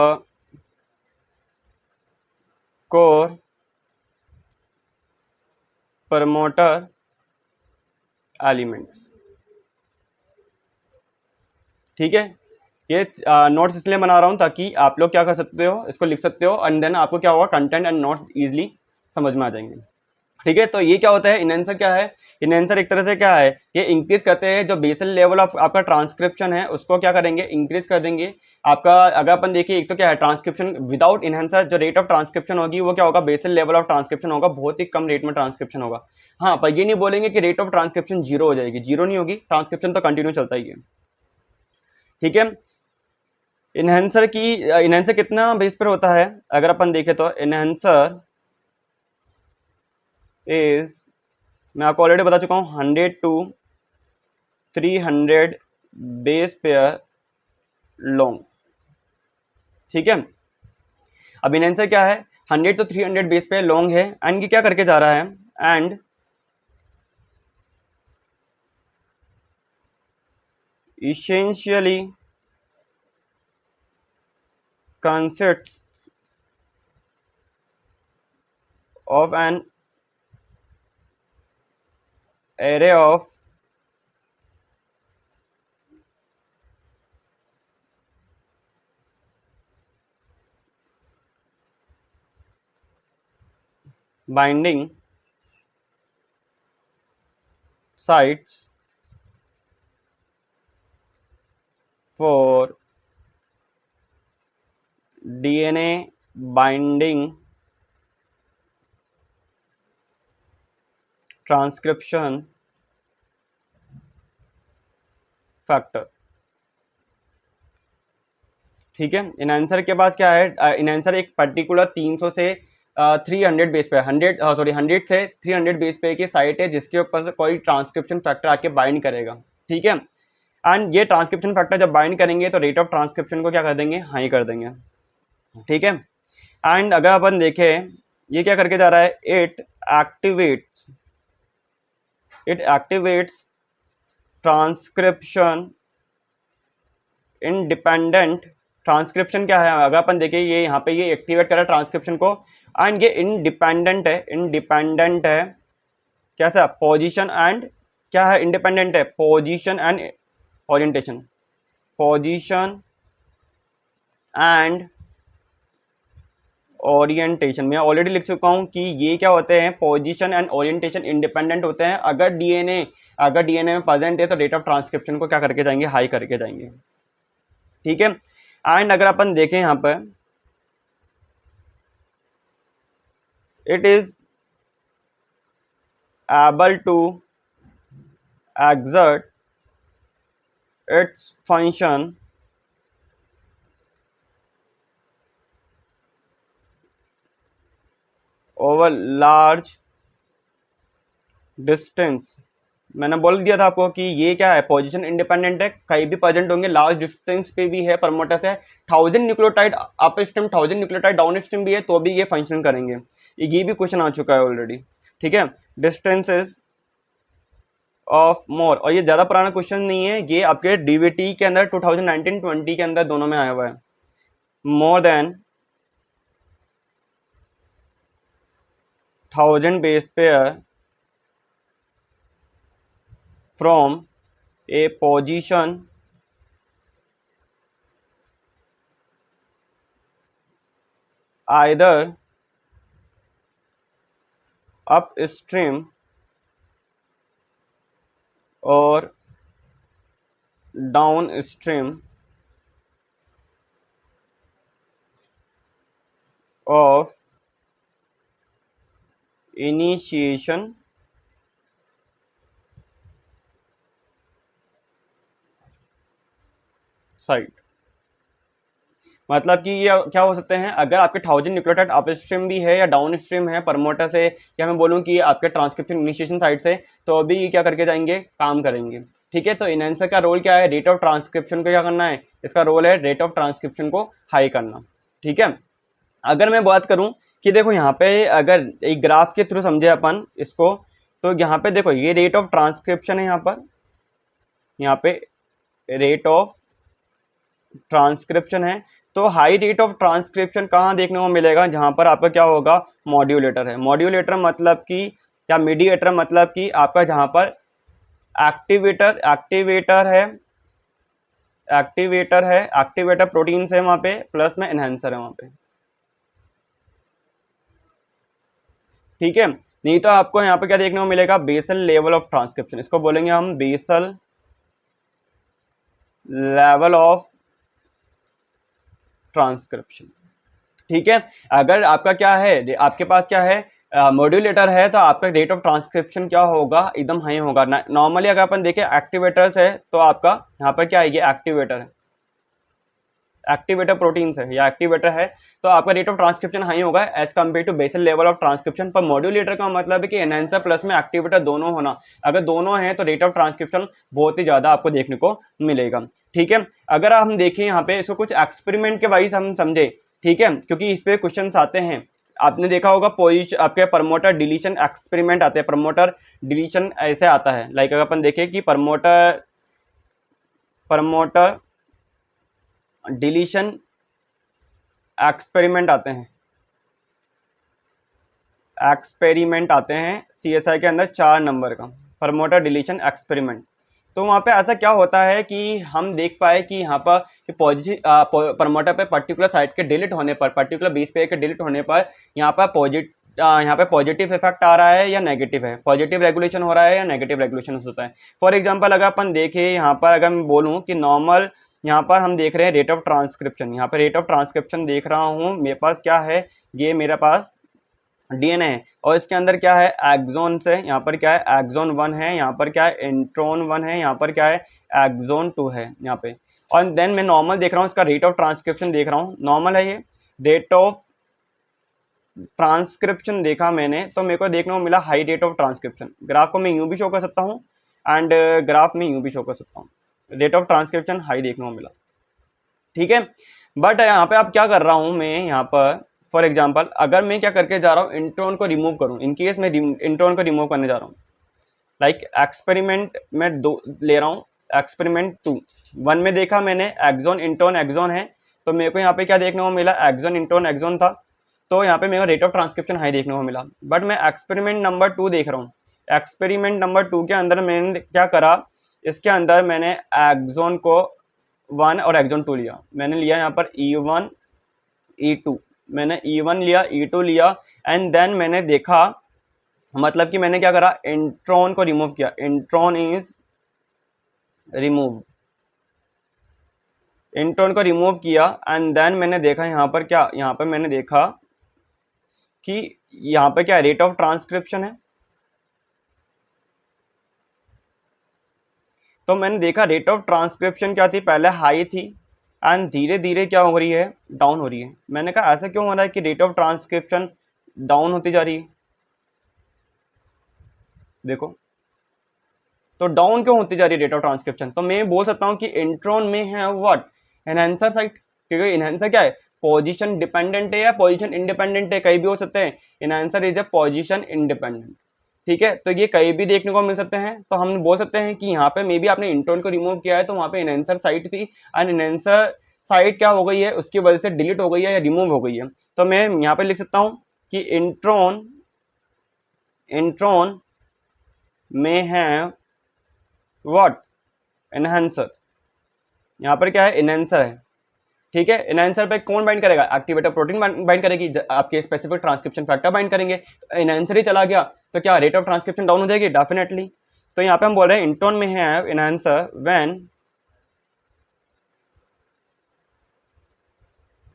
core promoter elements। ठीक है, ये नोट्स इसलिए बना रहा हूँ ताकि आप लोग क्या कर सकते हो, इसको लिख सकते हो, एंड देन आपको क्या होगा, कंटेंट एंड नोट्स इजीली समझ में आ जाएंगे। ठीक है, तो ये क्या होता है, इनहेंसर क्या है, इनहेंसर एक तरह से क्या है, ये इंक्रीज करते हैं जो बेसल लेवल ऑफ आपका ट्रांसक्रिप्शन है उसको क्या करेंगे, इंक्रीज कर देंगे आपका। अगर अपन देखिए एक तो क्या है ट्रांसक्रिप्शन विदाउट इनहेंसर, जो रेट ऑफ ट्रांसक्रिप्शन होगी वो क्या होगा, बेसल लेवल ऑफ ट्रांसक्रिप्शन होगा, बहुत ही कम रेट में ट्रांसक्रिप्शन होगा। हाँ, पर ये नहीं बोलेंगे कि रेट ऑफ ट्रांसक्रिप्शन जीरो हो जाएगी, जीरो नहीं होगी, ट्रांसक्रिप्शन तो कंटिन्यू चलता ही है। ठीक है, इनहेंसर कितना बेस पर होता है, अगर अपन देखें तो इनहेंसर इज, मैं आपको ऑलरेडी बता चुका हूँ, 100 to 300 बेस पेयर लॉन्ग। ठीक है, अब इनहेंसर क्या है, 100 to 300 बेस पेयर लॉन्ग है, एंड ये क्या करके जा रहा है, and essentially consists of an array of binding sites for DNA binding transcription factor। ठीक है, इनहेंसर के पास क्या है, इनहेंसर एक पर्टिकुलर 300 से 300 बेस पे 100 से 300 बेस पे की साइट है जिसके ऊपर से कोई ट्रांसक्रिप्शन फैक्टर आके बाइंड करेगा। ठीक है, एंड ये ट्रांसक्रिप्शन फैक्टर जब बाइंड करेंगे तो रेट ऑफ ट्रांसक्रिप्शन को क्या कर देंगे, हाई कर देंगे। ठीक है, एंड अगर अपन देखें ये क्या करके जा रहा है, it activates transcription independent. Transcription क्या है, अगर अपन देखें ये यहाँ पे ये एक्टिवेट कर रहा है ट्रांसक्रिप्शन को, एंड ये इंडिपेंडेंट है कैसा, पोजीशन एंड क्या है, इंडिपेंडेंट है position and orientation, position and orientation. मैं ऑलरेडी लिख चुका हूं कि ये क्या होते हैं, पोजीशन एंड ओरिएंटेशन इंडिपेंडेंट होते हैं। अगर डीएनए में प्रेजेंट है तो रेट ऑफ ट्रांसक्रिप्शन को क्या करके जाएंगे, हाई करके जाएंगे। ठीक है, एंड अगर अपन देखें यहाँ पर it is able to exert its function over large distance। मैंने बोल दिया था आपको कि ये क्या है, पोजीशन इंडिपेंडेंट है, कहीं भी प्रेजेंट होंगे, लार्ज डिस्टेंस पे भी है, प्रमोटर से 1000 nucleotide up stream 1000 nucleotide down stream भी है तो भी ये फंक्शन करेंगे। ये भी क्वेश्चन आ चुका है ऑलरेडी। ठीक है, डिस्टेंसेस ऑफ मोर, और ये ज़्यादा पुराना क्वेश्चन नहीं है, ये आपके डीबीटी के अंदर 2019-20 के अंदर दोनों में आया हुआ है। मोर than 1000 base pair from a position either upstream और डाउनस्ट्रीम ऑफ इनिशिएशन साइट। मतलब कि ये क्या हो सकते हैं, अगर आपके 1000 न्यूक्लियोटाइड अपस्ट्रीम भी है या डाउन स्ट्रीम है प्रमोटर से, या मैं बोलूँ कि आपके ट्रांसक्रिप्शन इनिशिएशन साइट से, तो अभी ये क्या करके जाएंगे, काम करेंगे। ठीक है, तो इनहेंसर का रोल क्या है, रेट ऑफ ट्रांसक्रिप्शन को क्या करना है, इसका रोल है रेट ऑफ ट्रांसक्रिप्शन को हाई करना। ठीक है, अगर मैं बात करूं कि देखो यहाँ पे अगर एक ग्राफ के थ्रू समझे अपन इसको, तो यहाँ पे देखो ये रेट ऑफ ट्रांसक्रिप्शन है, यहाँ पे रेट ऑफ ट्रांसक्रिप्शन है। तो हाई रेट ऑफ ट्रांसक्रिप्शन कहाँ देखने को मिलेगा, जहाँ पर आपका क्या होगा, मॉड्यूलेटर है। मॉड्यूलेटर मतलब कि या मीडिएटर मतलब कि आपका जहाँ पर एक्टिवेटर प्रोटीन है वहाँ पे, प्लस में एनहेंसर है वहाँ पे। ठीक है, नहीं तो आपको यहाँ पे क्या देखने को मिलेगा, बेसल लेवल ऑफ ट्रांसक्रिप्शन, इसको बोलेंगे हम बेसल लेवल ऑफ ट्रांसक्रिप्शन। ठीक है, अगर आपका क्या है, आपके पास क्या है, मॉड्यूलेटर है, तो आपका रेट ऑफ ट्रांसक्रिप्शन क्या होगा, एकदम हाई होगा। नॉर्मली अगर अपन देखें एक्टिवेटर्स है तो आपका यहाँ पर क्या है, ये एक्टिवेटर है, एक्टिवेटर प्रोटीन्स है या एक्टिवेटर है, तो आपका रेट ऑफ ट्रांसक्रिप्शन हाई होगा as compare to basal level of transcription. पर मॉड्यूलेटर का मतलब है कि एनहांसर प्लस में एक्टिवेटर दोनों होना, अगर दोनों हैं तो रेट ऑफ ट्रांसक्रिप्शन बहुत ही ज्यादा आपको देखने को मिलेगा। ठीक है, अगर हम देखें यहाँ पे इसको कुछ एक्सपेरिमेंट के वाइज हम समझे, ठीक है, क्योंकि इस पे क्वेश्चन आते हैं, आपने देखा होगा पोजिशन आपके प्रमोटर डिलीशन एक्सपेरिमेंट आते हैं, प्रमोटर डिलीशन ऐसे आता है, लाइक अगर अपन देखें कि प्रमोटर डिलीशन एक्सपेरिमेंट आते हैं, एक्सपेरिमेंट आते हैं सीएसआई के अंदर 4 नंबर का प्रमोटर डिलीशन एक्सपेरिमेंट। तो वहाँ पे ऐसा क्या होता है कि हम देख पाए कि यहाँ पर कि प्रमोटर पे पर्टिकुलर साइट के डिलीट होने पर, पर्टिकुलर बेस पे के डिलीट होने पर यहाँ पर पॉजिटिव इफेक्ट आ रहा है या नेगेटिव है, पॉजिटिव रेगुलेशन हो रहा है या नेगेटिव रेगुलेशन होता है। फॉर एग्जांपल अगर अपन देखें यहाँ पर, अगर मैं बोलूँ कि नॉर्मल यहाँ पर हम देख रहे हैं रेट ऑफ ट्रांसक्रिप्शन, यहाँ पर रेट ऑफ ट्रांसक्रिप्शन देख रहा हूँ, मेरे पास क्या है, ये मेरे पास डीएनए है और इसके अंदर क्या है, एक्सोन से, यहाँ पर क्या है एक्सोन 1 है, यहाँ पर क्या है इंट्रोन 1 है, यहाँ पर क्या है एक्सोन 2 है यहाँ पे। और देन मैं नॉर्मल देख रहा हूँ, इसका रेट ऑफ ट्रांसक्रिप्शन देख रहा हूँ, नॉर्मल है ये, रेट ऑफ ट्रांसक्रिप्शन देखा मैंने तो मेरे को देखने को मिला high rate of transcription. Graph को मैं यूं भी शो कर सकता हूँ एंड ग्राफ में यूं भी शो कर सकता हूँ, रेट ऑफ ट्रांसक्रिप्शन हाई देखने को मिला। ठीक है, बट यहाँ पे आप क्या कर रहा हूँ मैं, यहाँ पर फॉर एग्जाम्पल अगर मैं क्या करके जा रहा हूँ, इंट्रोन को रिमूव करूँ, इन केस मैं इंट्रोन को रिमूव करने जा रहा हूँ, लाइक एक्सपेरिमेंट में 2 ले रहा हूँ, एक्सपेरिमेंट 2 1 में देखा मैंने एक्सोन इंट्रोन एक्सोन है, तो मेरे को यहाँ पे क्या देखने को मिला, एक्सोन इंट्रोन एक्सोन था, तो यहाँ पे मेरे को रेट ऑफ ट्रांसक्रिप्शन हाई देखने को मिला। बट मैं एक्सपेरिमेंट नंबर 2 देख रहा हूँ, एक्सपेरिमेंट नंबर 2 के अंदर मैंने क्या करा, इसके अंदर मैंने एक्सोन को 1 और एक्सोन 2 लिया, मैंने लिया यहाँ पर E1 E2, मैंने E1 लिया E2 लिया एंड देन मैंने देखा, मतलब कि मैंने क्या करा, इंट्रॉन को रिमूव किया, इंट्रॉन इज रिमूव, इंट्रॉन को रिमूव किया एंड देन मैंने देखा यहाँ पर क्या, यहाँ पर मैंने देखा कि यहाँ पर क्या रेट ऑफ ट्रांसक्रिप्शन है, तो मैंने देखा रेट ऑफ ट्रांसक्रिप्शन क्या थी, पहले हाई थी एंड धीरे धीरे क्या हो रही है, डाउन हो रही है। मैंने कहा ऐसा क्यों हो रहा है कि रेट ऑफ ट्रांसक्रिप्शन डाउन होती जा रही है, देखो तो डाउन क्यों होती जा रही है रेट ऑफ ट्रांसक्रिप्शन, तो मैं बोल सकता हूँ कि इंट्रॉन में है व्हाट, एनहांसर साइट, क्योंकि एनहांसर क्या है, पोजीशन डिपेंडेंट है या पोजीशन इंडिपेंडेंट है, कहीं भी हो सकते हैं, enhancer is a position independent. ठीक है, तो ये कहीं भी देखने को मिल सकते हैं, तो हम बोल सकते हैं कि यहाँ पे मे बी आपने इंट्रॉन को रिमूव किया है तो वहाँ पे एनहांसर साइट थी एंड एनहांसर साइट क्या हो गई है, उसकी वजह से डिलीट हो गई है या रिमूव हो गई है, तो मैं यहाँ पे लिख सकता हूँ कि इंट्रॉन में है व्हाट, एनहांसर, यहाँ पर क्या है एनहांसर है। ठीक है, एनहांसर पे कौन बाइंड करेगा, एक्टिवेटर प्रोटीन बाइंड करेगी, आपके स्पेसिफिक ट्रांसक्रिप्शन फैक्टर बाइंड करेंगे, तो एनहांसर ही चला गया तो क्या रेट ऑफ ट्रांसक्रिप्शन डाउन हो जाएगी, डेफिनेटली। तो यहाँ पे हम बोल रहे हैं इंट्रॉन में है enhancer when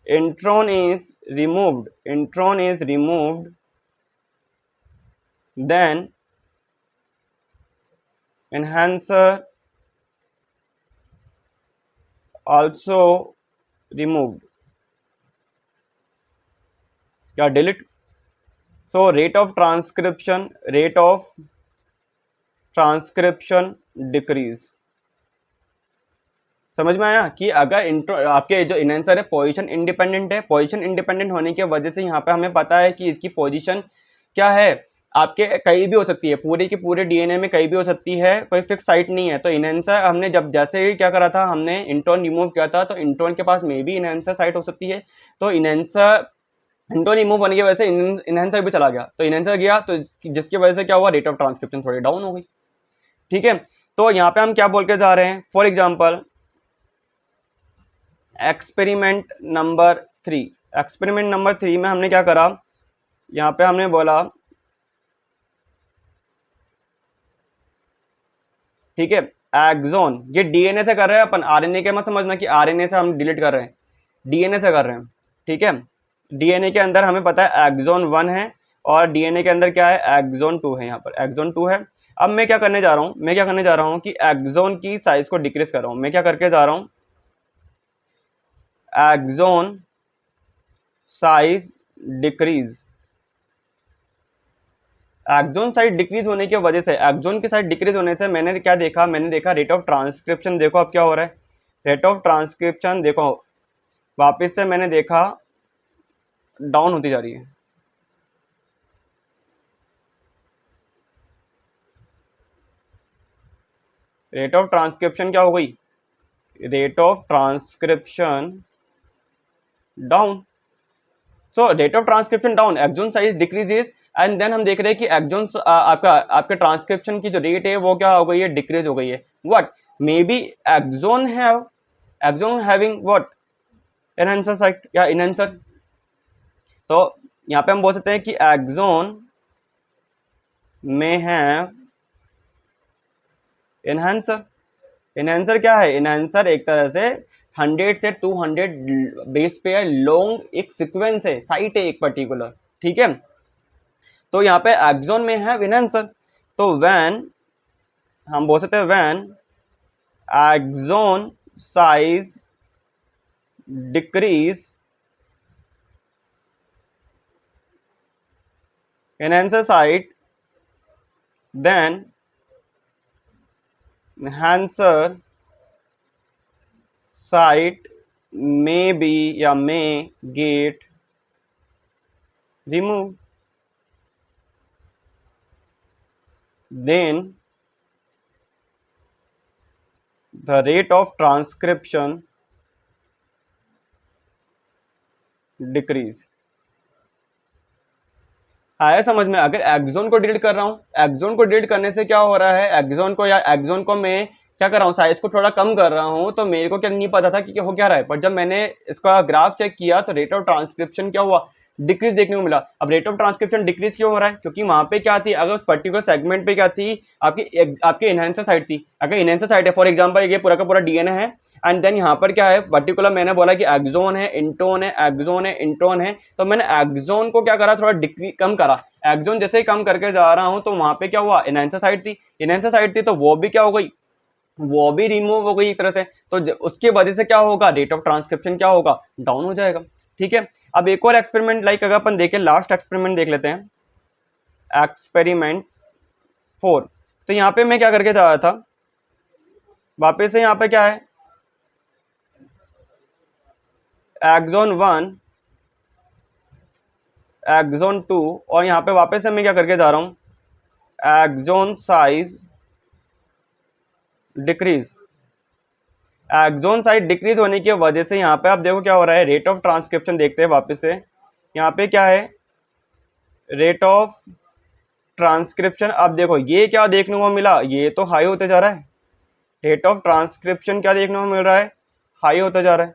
intron is removed then enhancer also removed या delete, so rate of transcription decrease। समझ में आया कि अगर आपके जो एनहांसर है पोजीशन इंडिपेंडेंट है, पोजीशन इंडिपेंडेंट होने की वजह से यहाँ पे हमें पता है कि इसकी पोजीशन क्या है, आपके कहीं भी हो सकती है, पूरे के पूरे डीएनए में कहीं भी हो सकती है, कोई फिक्स साइट नहीं है। तो एनहांसर हमने जब जैसे ही क्या करा था, हमने इंट्रॉन रिमूव किया था, तो इंट्रॉन के पास मे भी एनहांसर साइट हो सकती है, तो इंट्रॉन रिमूव होने की वजह से एनहांसर भी चला गया, तो एनहांसर गया तो जिसकी वजह से क्या हुआ, रेट ऑफ ट्रांसक्रिप्शन थोड़ी डाउन हो गई। ठीक है, तो यहाँ पे हम क्या बोल के जा रहे हैं, फॉर एग्जाम्पल एक्सपेरिमेंट नंबर 3, 3 में हमने क्या करा, यहाँ पे हमने बोला ठीक है। एक्सोन ये डीएनए से कर रहे हैं अपन, आरएनए के मत समझना कि आरएनए से हम डिलीट कर रहे हैं, डीएनए से कर रहे हैं। ठीक है, डीएनए के अंदर हमें पता है एक्सोन 1 है और डीएनए के अंदर क्या है, एक्सोन 2 है, यहाँ पर एक्सोन 2 है। अब मैं क्या करने जा रहा हूँ, मैं क्या करने जा रहा हूँ कि एक्सोन की साइज को डिक्रीज कर रहा हूँ। मैं क्या करके जा रहा हूँ, exon size decrease. Exon size decrease होने की वजह से, एक्सोन की साइज डिक्रीज होने से मैंने क्या देखा, मैंने देखा रेट ऑफ ट्रांसक्रिप्शन, देखो अब क्या हो रहा है, रेट ऑफ ट्रांसक्रिप्शन देखो वापस से मैंने देखा डाउन होती जा रही है। रेट ऑफ ट्रांसक्रिप्शन क्या हो गई, rate of transcription down. So rate of transcription down, exon size decreases, and then हम देख रहे हैं कि एक्सोन आपका आपके ट्रांसक्रिप्शन की जो रेट है वो क्या हो गई है, डिक्रीज हो गई है। What, may be exon have, exon having what, enhancer site या इनहांसर। तो यहाँ पे हम बोल सकते हैं कि एक्सोन में हैव एनहांसर। एनहांसर क्या है, एनहांसर एक तरह से 100 से 200 बेस पेयर लॉन्ग एक सीक्वेंस है, साइट है एक पर्टिकुलर। ठीक है, तो यहाँ पे एक्सोन में है एनहांसर। तो व्हेन हम बोल सकते हैं when exon size decrease, enhancer site, then enhancer site may be या may get removed, then the rate of transcription decrease। आया समझ में, अगर एक्सोन को डिलीट कर रहा हूँ, एक्सोन को डिलीट करने से क्या हो रहा है, एक्सोन को या एक्सोन को मैं क्या कर रहा हूँ, साइज को थोड़ा कम कर रहा हूँ, तो मेरे को क्या नहीं पता था कि क्या हो क्या रहा है, पर जब मैंने इसका ग्राफ चेक किया तो रेट ऑफ ट्रांसक्रिप्शन क्या हुआ, डिक्रीज देखने को मिला। अब रेट ऑफ ट्रांसक्रिप्शन डिक्रीज क्यों हो रहा है, क्योंकि वहां पे क्या थी, अगर उस पर्टिकुलर सेगमेंट पे क्या थी, आपकी एनहांसर साइट थी। अगर एनहांसर साइट है, फॉर एग्जांपल ये पूरा का पूरा डीएनए है, एंड देन यहाँ पर क्या है पर्टिकुलर, मैंने बोला कि एक्सोन है, इंट्रोन है, एक्सोन है, इंट्रोन है, तो मैंने एक्सोन को क्या करा, थोड़ा डिक्री कम करा। एक्सोन जैसे ही कम करके जा रहा हूं तो वहां पे क्या हुआ, एनहांसर साइट थी, एनहांसर साइट थी तो वो भी क्या हो गई, वो भी रिमूव हो गई एक तरह से। तो उसके वजह से क्या होगा, रेट ऑफ ट्रांसक्रिप्शन क्या होगा, डाउन हो जाएगा। ठीक है, अब एक और एक्सपेरिमेंट लाइक अगर अपन देखें, लास्ट एक्सपेरिमेंट देख लेते हैं, एक्सपेरिमेंट 4। तो यहाँ पे मैं क्या करके जा रहा था, वापस से यहाँ पे क्या है, एक्सोन 1, एक्सोन 2, और यहाँ पे वापस से मैं क्या करके जा रहा हूँ, exon size decrease. Exon size decrease होने की वजह से यहाँ पे आप देखो क्या हो रहा है, रेट ऑफ ट्रांसक्रिप्शन देखते हैं वापस से, यहाँ पे क्या है, रेट ऑफ ट्रांसक्रिप्शन। अब देखो ये क्या देखने को मिला, ये तो हाई होते जा रहा है, रेट ऑफ ट्रांसक्रिप्शन क्या देखने को मिल रहा है, हाई होता जा रहा है।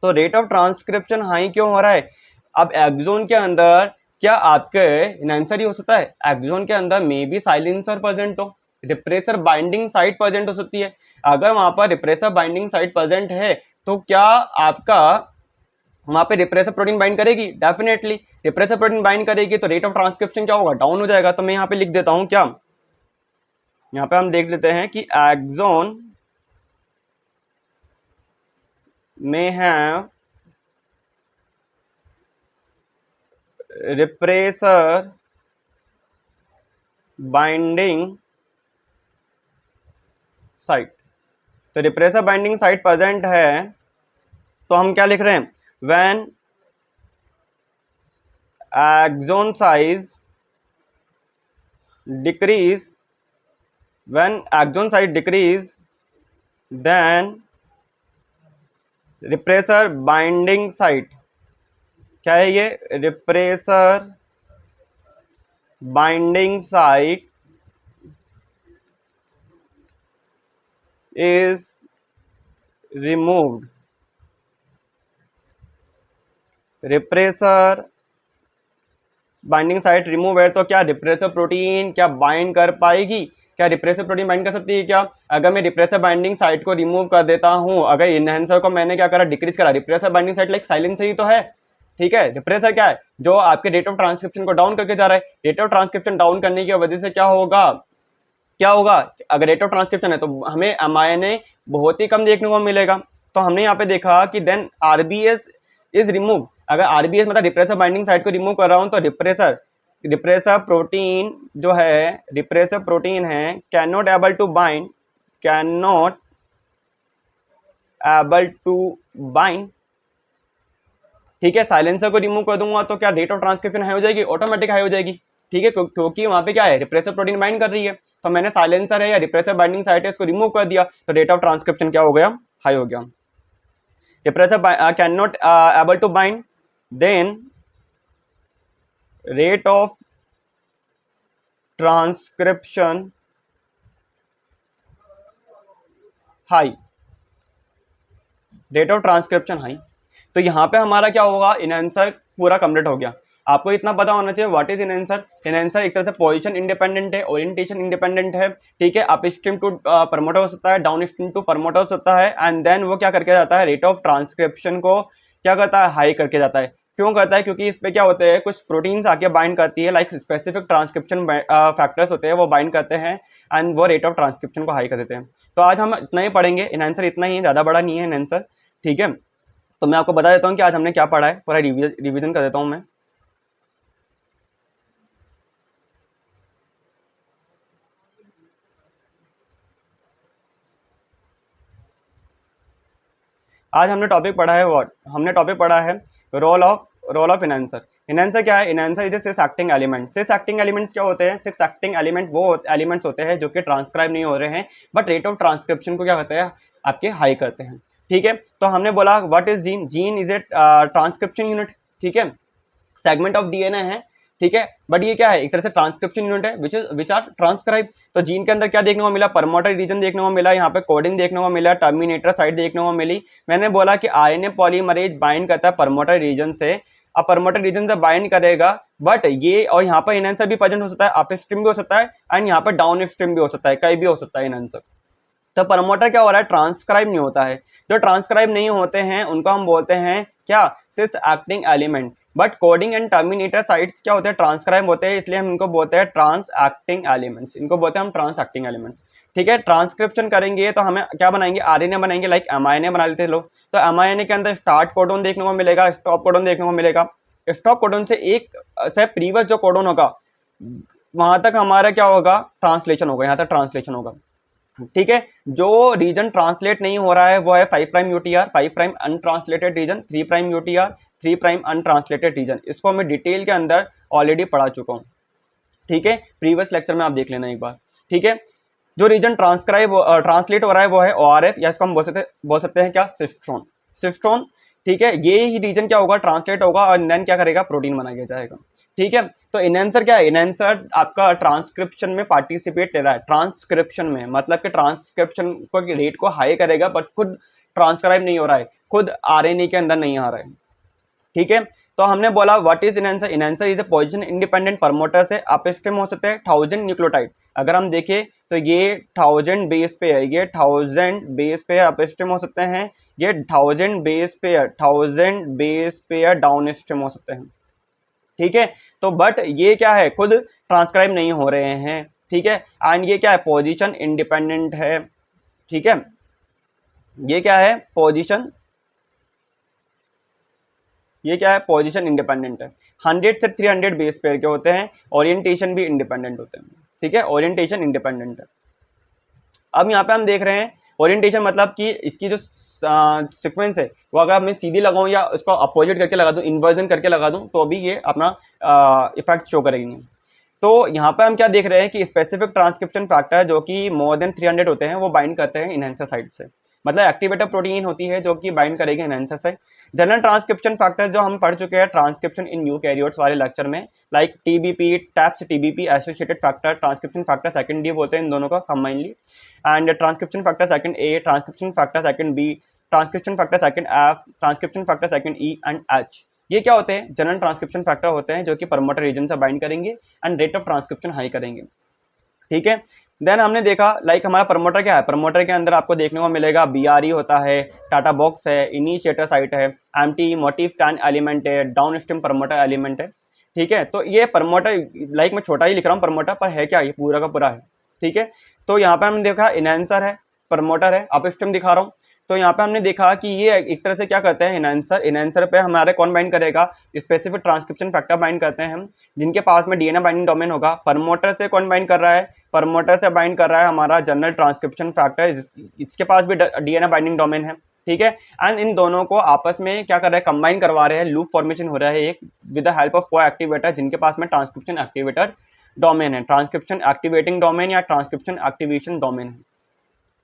तो रेट ऑफ ट्रांसक्रिप्शन हाई क्यों हो रहा है, अब एक्सोन के अंदर क्या आपके एनहांसर ही हो सकता है, एक्सोन के अंदर मे बी साइलेंसर प्रेजेंट हो, रिप्रेसर बाइंडिंग साइट प्रेजेंट हो सकती है। अगर वहां पर रिप्रेसर बाइंडिंग साइट प्रेजेंट है तो क्या आपका वहां पे रिप्रेसर प्रोटीन बाइंड करेगी, डेफिनेटली रिप्रेसर प्रोटीन बाइंड करेगी, तो रेट ऑफ ट्रांसक्रिप्शन क्या होगा, डाउन हो जाएगा। तो मैं यहाँ पे लिख देता हूँ क्या, यहाँ पे हम देख लेते हैं कि एक्सोन में हैव रिप्रेसर बाइंडिंग साइट। तो रिप्रेसर बाइंडिंग साइट प्रेजेंट है, तो हम क्या लिख रहे हैं, when exon size decrease, when exon size decrease, then repressor binding site, क्या है ये, repressor binding site is removed. Repressor binding site remove है तो क्या रिप्रेसर प्रोटीन क्या बाइंड कर पाएगी, क्या रिप्रेसर प्रोटीन बाइंड कर सकती है क्या? अगर मैं रिप्रेसर बाइंडिंग साइट को रिमूव कर देता हूं, अगर इनहेंसर को मैंने क्या करा, डिक्रीज करा, repressor binding site like silencer ही तो है, ठीक है। रिप्रेसर क्या है? जो आपके रेट ऑफ ट्रांसक्रिप्शन को डाउन करके जा रहा है। रेट ऑफ ट्रांसक्रिप्शन डाउन करने की वजह से क्या होगा, क्या होगा, अगर रेट ऑफ ट्रांसक्रिप्शन है तो हमें एमआईएनए बहुत ही कम देखने को मिलेगा। तो हमने यहाँ पे देखा कि देन आरबीएस इज रिमूव। अगर आरबीएस मतलब रिप्रेसर बाइंडिंग साइट को रिमूव कर रहा हूं तो रिप्रेसर प्रोटीन जो है, रिप्रेसर प्रोटीन है, can not able to bind, ठीक है। साइलेंसर को रिमूव कर दूंगा तो क्या रेट ऑफ ट्रांसक्रिप्शन हाई हो जाएगी, ऑटोमेटिक हाई हो जाएगी, ठीक है, क्योंकि वहां पे क्या है, रिप्रेसर प्रोटीन बाइंड कर रही है। तो मैंने साइलेंसर है या रिप्रेसर बाइंडिंग साइट है इसको रिमूव कर दिया तो रेट ऑफ ट्रांसक्रिप्शन क्या हो गया, हाई हो गया। Repressor can not able to bind, then rate of transcription high, rate of transcription high. तो यहाँ पे हमारा क्या होगा, इनहेंसर पूरा कंप्लीट हो गया। आपको इतना पता होना चाहिए व्हाट इज इनहेंसर। इनहेंसर एक तरह से पोजीशन इंडिपेंडेंट है, ओरिएंटेशन इंडिपेंडेंट है, ठीक है। अपस्ट्रीम टू प्रमोटर हो सकता है, डाउन स्ट्रीम टू प्रमोटर हो सकता है, एंड देन वो क्या करके जाता है, रेट ऑफ ट्रांसक्रिप्शन को क्या करता है, हाई करके जाता है। क्यों करता है, क्योंकि इस पे क्या होते हैं, कुछ प्रोटीन्स आके बाइंड करती है, लाइक स्पेसिफिक ट्रांसक्रिप्शन फैक्टर्स होते हैं वो बाइंड करते हैं एंड वो रेट ऑफ ट्रांसक्रिप्शन को हाई कर देते हैं। तो आज हम इतना ही पढ़ेंगे, इनहेंसर इतना ही है, ज़्यादा बड़ा नहीं है इनहेंसर, ठीक है। तो मैं आपको बता देता हूँ कि आज हमने क्या पढ़ा है, पूरा रिवीजन कर देता हूँ मैं। आज हमने टॉपिक पढ़ा है हमने टॉपिक पढ़ा है रोल ऑफ इनहेंसर। इनहेंसर क्या है, enhancer is six acting element. Six acting elements क्या होते हैं, सिक्स एक्टिंग एलिमेंट वो एलिमेंट्स होते हैं जो कि ट्रांसक्राइब नहीं हो रहे हैं बट रेट ऑफ ट्रांसक्रिप्शन को क्या करते हैं, आपके हाई करते हैं, ठीक है। तो हमने बोला what is gene, gene is A transcription unit, ठीक है, सेगमेंट ऑफ डीएनए है, ठीक है, बट ये क्या है, एक तरह से ट्रांसक्रिप्शन यूनिट है विच आर ट्रांसक्राइब। तो जीन के अंदर क्या देखने को मिला, प्रमोटर रीजन देखने को मिला, यहाँ पे कोडिंग देखने को मिला, टर्मिनेटर साइट देखने को मिली। मैंने बोला कि आरएनए पॉलीमरेज बाइंड करता है प्रमोटर रीजन से, अब प्रमोटर रीजन से बाइंड करेगा, बट ये और यहाँ पर इनहेंसर भी प्रेजेंट हो सकता है, अपस्ट्रीम भी हो सकता है एंड यहाँ पर डाउन स्ट्रीम भी हो सकता है, कहीं भी हो सकता है इनहेंसर। तो प्रमोटर क्या हो रहा है, ट्रांसक्राइब नहीं होता है। जो ट्रांसक्राइब नहीं होते हैं उनको हम बोलते हैं क्या, cis acting element. But coding and terminator sites क्या होते हैं, ट्रांसक्राइब होते हैं, इसलिए हम इनको बोलते हैं ट्रांस एक्टिंग एलिमेंट्स, इनको बोलते हैं हम ट्रांस एक्टिंग एलिमेंट्स, ठीक है। ट्रांसक्रिप्शन करेंगे तो हमें क्या बनाएंगे, आरएनए बनाएंगे, लाइक एमआईएनए बना लेते हैं लोग। तो एमआईएनए के अंदर स्टार्ट कोडोन देखने को मिलेगा, स्टॉप कोडोन देखने को मिलेगा। स्टॉप कोडोन से एक से प्रीवियस जो कोडोन होगा वहां तक हमारा क्या होगा, ट्रांसलेशन होगा, यहाँ तक ट्रांसलेशन होगा, ठीक है। जो रीजन ट्रांसलेट नहीं हो रहा है वो है 5' UTR, 5' untranslated region, 3' UTR, 3' untranslated region. इसको मैं डिटेल के अंदर ऑलरेडी पढ़ा चुका हूँ, ठीक है, प्रीवियस लेक्चर में आप देख लेना एक बार, ठीक है। जो रीजन ट्रांसलेट हो रहा है वो है ओआरएफ, या इसको हम बोल सकते हैं क्या, सिस्ट्रोन, ठीक है। ये ही रीजन क्या होगा, ट्रांसलेट होगा और देन क्या करेगा, प्रोटीन बनाया जाएगा, ठीक है। तो इनहेंसर क्या है, इनहेंसर आपका ट्रांसक्रिप्शन में पार्टिसिपेट ले रहा है, ट्रांसक्रिप्शन में मतलब कि ट्रांसक्रिप्शन को रेट को हाई करेगा बट खुद ट्रांसक्राइब नहीं हो रहा है, खुद आरएनए के अंदर नहीं आ रहा है, ठीक है। तो हमने बोला what is enhancer, enhancer is a position independent promoter से अपस्ट्रीम हो सकते हैं 1000 न्यूक्लियोटाइड। अगर हम देखें तो ये 1000 बेस पे है, ये 1000 बेस पे अपस्ट्रीम हो सकते हैं, ये 1000 बेस पे डाउन स्ट्रीम हो सकते हैं, ठीक है। तो बट ये क्या है, खुद ट्रांसक्राइब नहीं हो रहे हैं, ठीक है। एंड ये क्या है, पोजीशन इंडिपेंडेंट है, ठीक है। ये क्या है, पोजीशन इंडिपेंडेंट है। 100 से 300 बेस पेयर के होते हैं, ओरिएंटेशन भी इंडिपेंडेंट होते हैं, ठीक है, ओरिएंटेशन इंडिपेंडेंट है। अब यहाँ पे हम देख रहे हैं ओरिएंटेशन मतलब कि इसकी जो सीक्वेंस है वो अगर मैं सीधी लगाऊं या उसको अपोजिट करके लगा दूं, इन्वर्जन करके लगा दूं, तो भी ये अपना इफेक्ट शो करेंगे। तो यहाँ पे हम क्या देख रहे हैं कि स्पेसिफिक ट्रांसक्रिप्शन फैक्टर जो कि मोर देन 300 होते हैं वो बाइंड करते हैं इनहेंसर साइट से, मतलब एक्टिवेटर प्रोटीन होती है जो कि बाइंड करेगी इनहेंसर से। जनरल ट्रांसक्रिप्शन फैक्टर जो हम पढ़ चुके हैं ट्रांसक्रिप्शन इन यूकैरियोट्स वाले लेक्चर में, like TBP, TAFs TBP associated factor, transcription factor second D बोलते हैं इन दोनों का combinely, and transcription factor second A, transcription factor second B, transcription factor second F, transcription factor second E and H. ये क्या होते हैं, जनरल ट्रांसक्रिप्शन फैक्टर होते हैं जो कि प्रमोटर रीजन से बाइंड करेंगे and rate of transcription high करेंगे, ठीक है। देन हमने देखा लाइक हमारा प्रमोटर क्या है, प्रमोटर के अंदर आपको देखने को मिलेगा BRE होता है, टाटा बॉक्स है, इनिशिएटर साइट है, एम्प्टी मोटिव टैन एलिमेंट है, डाउन स्ट्रीम प्रमोटर एलिमेंट है। ठीक है, तो ये प्रमोटर लाइक मैं छोटा ही लिख रहा हूँ प्रमोटर, पर है क्या, ये पूरा का पूरा है। ठीक है, तो यहाँ पर हमने देखा इनहेंसर है, प्रमोटर है, अपस्ट्रीम दिखा रहा हूँ। तो यहाँ पे हमने देखा कि ये एक तरह से क्या करते हैं, इनहेंसर पे हमारे कौन बाइंड करेगा, स्पेसिफिक ट्रांसक्रिप्शन फैक्टर बाइंड करते हैं हम, जिनके पास में DNA बाइंडिंग डोमेन होगा। प्रमोटर से कौन बाइंड कर रहा है, प्रमोटर से बाइंड कर रहा है हमारा जनरल ट्रांसक्रिप्शन फैक्टर, इसके पास भी DNA बाइंडिंग डोमेन है। ठीक है, एंड इन दोनों को आपस में क्या कर रहे हैं, कंबाइन करवा रहे हैं, लूप फॉर्मेशन हो रहा है एक विद द हेल्प ऑफ को एक्टिवेटर, जिनके पास में ट्रांसक्रिप्शन एक्टिवेटर डोमेन है, ट्रांसक्रिप्शन एक्टिवेटिंग डोमेन या ट्रांसक्रिप्शन एक्टिवेशन डोमेन है।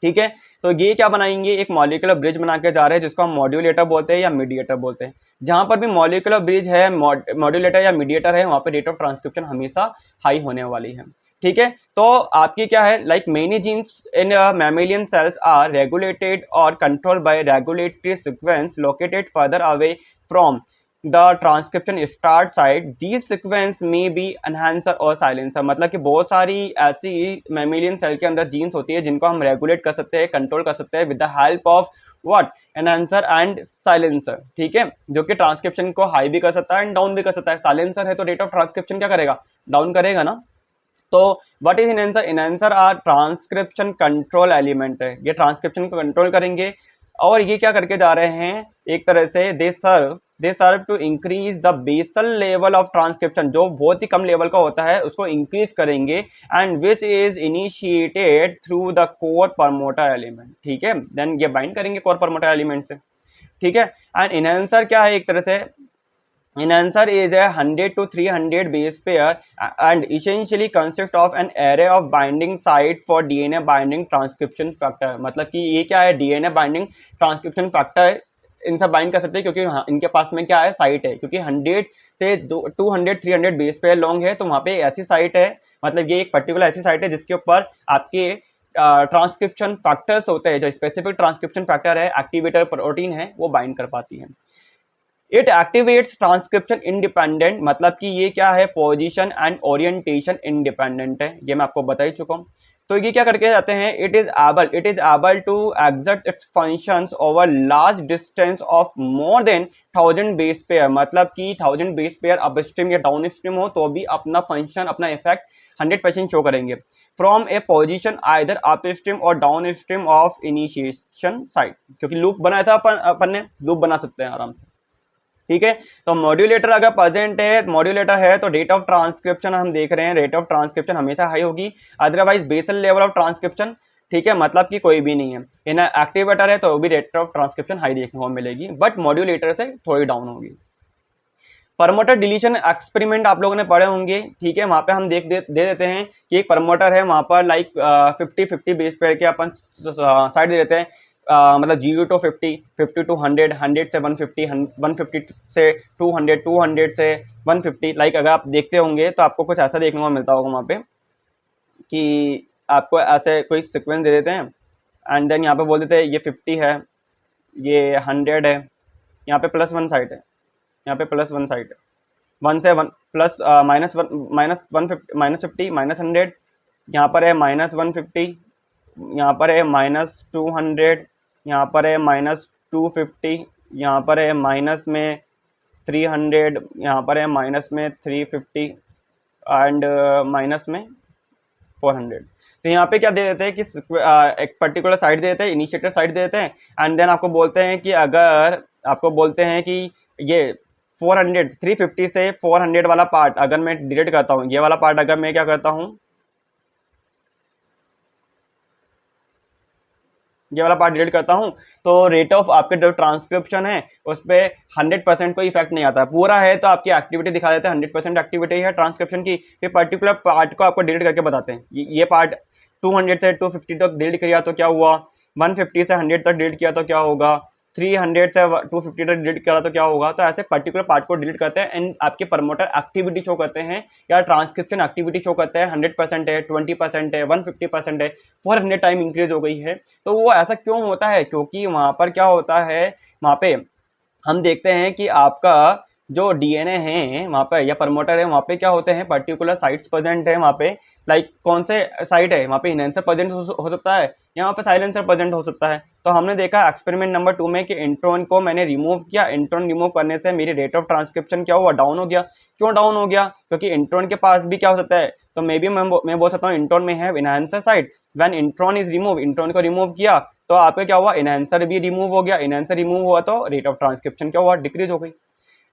ठीक है, तो ये क्या बनाएंगे, एक मॉलिक्यूलर ब्रिज बना के जा रहे हैं, जिसको हम मॉड्यूलेटर बोलते हैं या मीडिएटर बोलते हैं। जहां पर भी मॉलिक्यूलर ब्रिज है, मॉड्यूलेटर या मीडिएटर है, वहां पर रेट ऑफ ट्रांसक्रिप्शन हमेशा हाई होने वाली है। ठीक है, तो आपकी क्या है, like many genes in mammalian cells are regulated और controlled by regulatory sequence located further away from the transcription start site. These sequence may be enhancer और साइलेंसर, मतलब कि बहुत सारी ऐसी मैमेलियन सेल के अंदर जीन्स होती है जिनको हम रेगुलेट कर सकते हैं, कंट्रोल कर सकते हैं with the help of what, enhancer and silencer. ठीक है, जो कि ट्रांसक्रिप्शन को हाई भी कर सकता है एंड डाउन भी कर सकता है। साइलेंसर है तो रेट ऑफ ट्रांसक्रिप्शन क्या करेगा, डाउन करेगा ना। तो what is enhancer, enhancer are transcription control element है, ये ट्रांसक्रिप्शन को कंट्रोल करेंगे। और ये क्या करके जा रहे हैं, एक तरह से they serve to increase the basal level of transcription, जो बहुत ही कम लेवल का होता है उसको इंक्रीज करेंगे, and which is initiated through the core promoter element. ठीक है, देन ये बाइंड करेंगे कोर प्रमोटर एलिमेंट से। ठीक है, एंड इनहेंसर क्या है, एक तरह से enhancer is a 100 to 300 base pair and essentially consists of an array of binding site for DNA binding transcription factor। मतलब कि ये क्या है, DNA binding transcription factor इनसे बाइंड कर सकते हैं, क्योंकि हाँ, इनके पास में क्या है, साइट है, क्योंकि 100 से 200-300 बेस पेयर लॉन्ग है, तो वहाँ पे ऐसी साइट है, मतलब ये एक पर्टिकुलर ऐसी साइट है जिसके ऊपर आपके ट्रांसक्रिप्शन फैक्टर्स होते हैं, जो स्पेसिफिक ट्रांसक्रिप्शन फैक्टर है, एक्टिवेटर प्रोटीन है, वो बाइंड कर पाती है। इट एक्टिवेट्स ट्रांसक्रिप्शन इंडिपेंडेंट, मतलब कि ये क्या है, पोजीशन एंड ओरिएंटेशन इंडिपेंडेंट है, ये मैं आपको बता ही चुका हूँ। तो ये क्या करके जाते हैं, it is able to exert its functions over large distance of more than 1000 base pair, मतलब कि 1000 बेस पेयर अपस्ट्रीम या डाउन स्ट्रीम हो तो भी अपना फंक्शन, अपना इफेक्ट 100% शो करेंगे from a position either upstream और downstream of initiation site, क्योंकि लूप बनाया था अपन ने, लूप बना सकते हैं आराम से। ठीक है, तो मॉड्यूलेटर अगर प्रेजेंट है, मॉड्यूलेटर है, तो रेट ऑफ ट्रांसक्रिप्शन हम देख रहे हैं, रेट ऑफ ट्रांसक्रिप्शन हमेशा हाई होगी, otherwise basal level of transcription, ठीक है, मतलब कि कोई भी नहीं है। इन एक्टिवेटर है तो भी रेट ऑफ ट्रांसक्रिप्शन हाई देखने को मिलेगी, बट मॉड्यूलेटर से थोड़ी डाउन होगी। प्रमोटर डिलीशन एक्सपेरिमेंट आप लोगों ने पढ़े होंगे। ठीक है, वहां पे हम दे देते हैं कि एक प्रमोटर है, वहां पर लाइक 50-50 बेस पेयर के अपन साइड दे देते हैं, मतलब 0 to 50, 50 to 100, 100 से 150, 150 से 200, 200 से 150। लाइक अगर आप देखते होंगे तो आपको कुछ ऐसा देखने को मिलता होगा वहाँ पे कि आपको ऐसे कोई सीक्वेंस दे देते हैं, एंड देन यहाँ पे बोल देते हैं ये 50 है, ये 100 है, यहाँ पे +1 साइड है, यहाँ पे +1 साइड है, 1 से 1 प्लस -150 -100, यहाँ पर है -150, यहाँ पर है -200, यहाँ पर है -250, यहाँ पर है माइनस में 300, यहाँ पर है माइनस में 350 एंड माइनस में 400। तो यहाँ पे क्या दे देते हैं कि एक पर्टिकुलर साइड दे देते हैं, इनिशिएटर साइड दे देते हैं, एंड देन आपको बोलते हैं कि अगर आपको बोलते हैं कि ये 350 से 400 वाला पार्ट अगर मैं डिलीट करता हूँ, ये वाला पार्ट अगर मैं क्या करता हूँ, ये वाला पार्ट डिलीट करता हूँ, तो रेट ऑफ आपके जो ट्रांसक्रिप्शन है उस पर 100% कोई इफेक्ट नहीं आता है। पूरा है तो आपकी एक्टिविटी दिखा देते हैं, 100% एक्टिविटी है ट्रांसक्रिप्शन की, फिर पर्टिकुलर पार्ट को आपको डिलीट करके बताते हैं। ये पार्ट 200 से 250 तक डिलीट किया तो क्या हुआ, 150 से 100 तक डिलीट किया तो क्या होगा, 300 से 250 तक डिलीट करा तो क्या होगा। तो ऐसे पर्टिकुलर पार्ट को डिलीट करते हैं एंड आपके प्रमोटर एक्टिविटी शो करते हैं या ट्रांसक्रिप्शन एक्टिविटी शो करते हैं, 100% है, 20% है, 150% है, 400 टाइम इंक्रीज हो गई है। तो वो ऐसा क्यों होता है, क्योंकि वहाँ पर क्या होता है, वहाँ पे हम देखते हैं कि आपका जो डीएनए हैं वहाँ पे या प्रमोटर है वहाँ पे क्या होते हैं, पर्टिकुलर साइट्स प्रेजेंट है वहाँ पे। लाइक कौन से साइट है वहाँ पे, इनहेंसर प्रेजेंट हो सकता है या वहाँ पे साइलेंसर प्रेजेंट हो सकता है। तो हमने देखा एक्सपेरिमेंट नंबर 2 में कि इंट्रॉन को मैंने रिमूव किया, इंट्रॉन रिमूव करने से मेरी रेट ऑफ ट्रांसक्रिप्शन क्या हुआ, डाउन हो गया। क्यों डाउन हो गया, क्योंकि इंट्रॉन के पास भी क्या हो सकता है, तो मे बी मैं बोल सकता हूँ इंट्रॉन में है enhancer site. When intron is remove, intron को रिमूव किया तो आपका क्या हुआ, इनहेंसर भी रिमूव हो गया। इनहेंसर रिमूव हुआ तो रेट ऑफ ट्रांसक्रिप्शन क्या हुआ, डिक्रीज हो गई।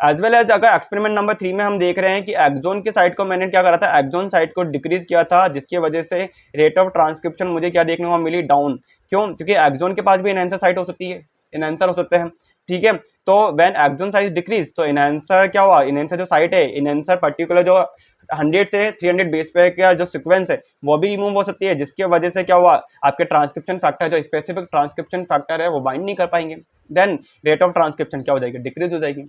एज वेल एज अगर एक्सपेरिमेंट नंबर 3 में हम देख रहे हैं कि एक्सोन की साइट को मैंने क्या करा था, एक्सोन साइट को डिक्रीज किया था, जिसकी वजह से रेट ऑफ ट्रांसक्रिप्शन मुझे क्या देखने को मिली, डाउन। क्यों, क्योंकि एक्सोन के पास भी इनहेंसर साइट हो सकती है, इनहेंसर हो सकते हैं, ठीक है। तो व्हेन एक्सोन साइज डिक्रीज तो इनहेंसर क्या हुआ, इनहेंसर जो साइट है, इनहेंसर पर्टिकुलर जो 100 से 300 बेस पे का जो सीक्वेंस है वो भी रिमूव हो सकती है, जिसकी वजह से क्या हुआ, आपके ट्रांसक्रिप्शन फैक्टर जो स्पेसिफिक ट्रांसक्रिप्शन फैक्टर है वो बाइंड नहीं कर पाएंगे, देन रेट ऑफ ट्रांसक्रिप्शन क्या हो जाएगी, डिक्रीज हो जाएगी।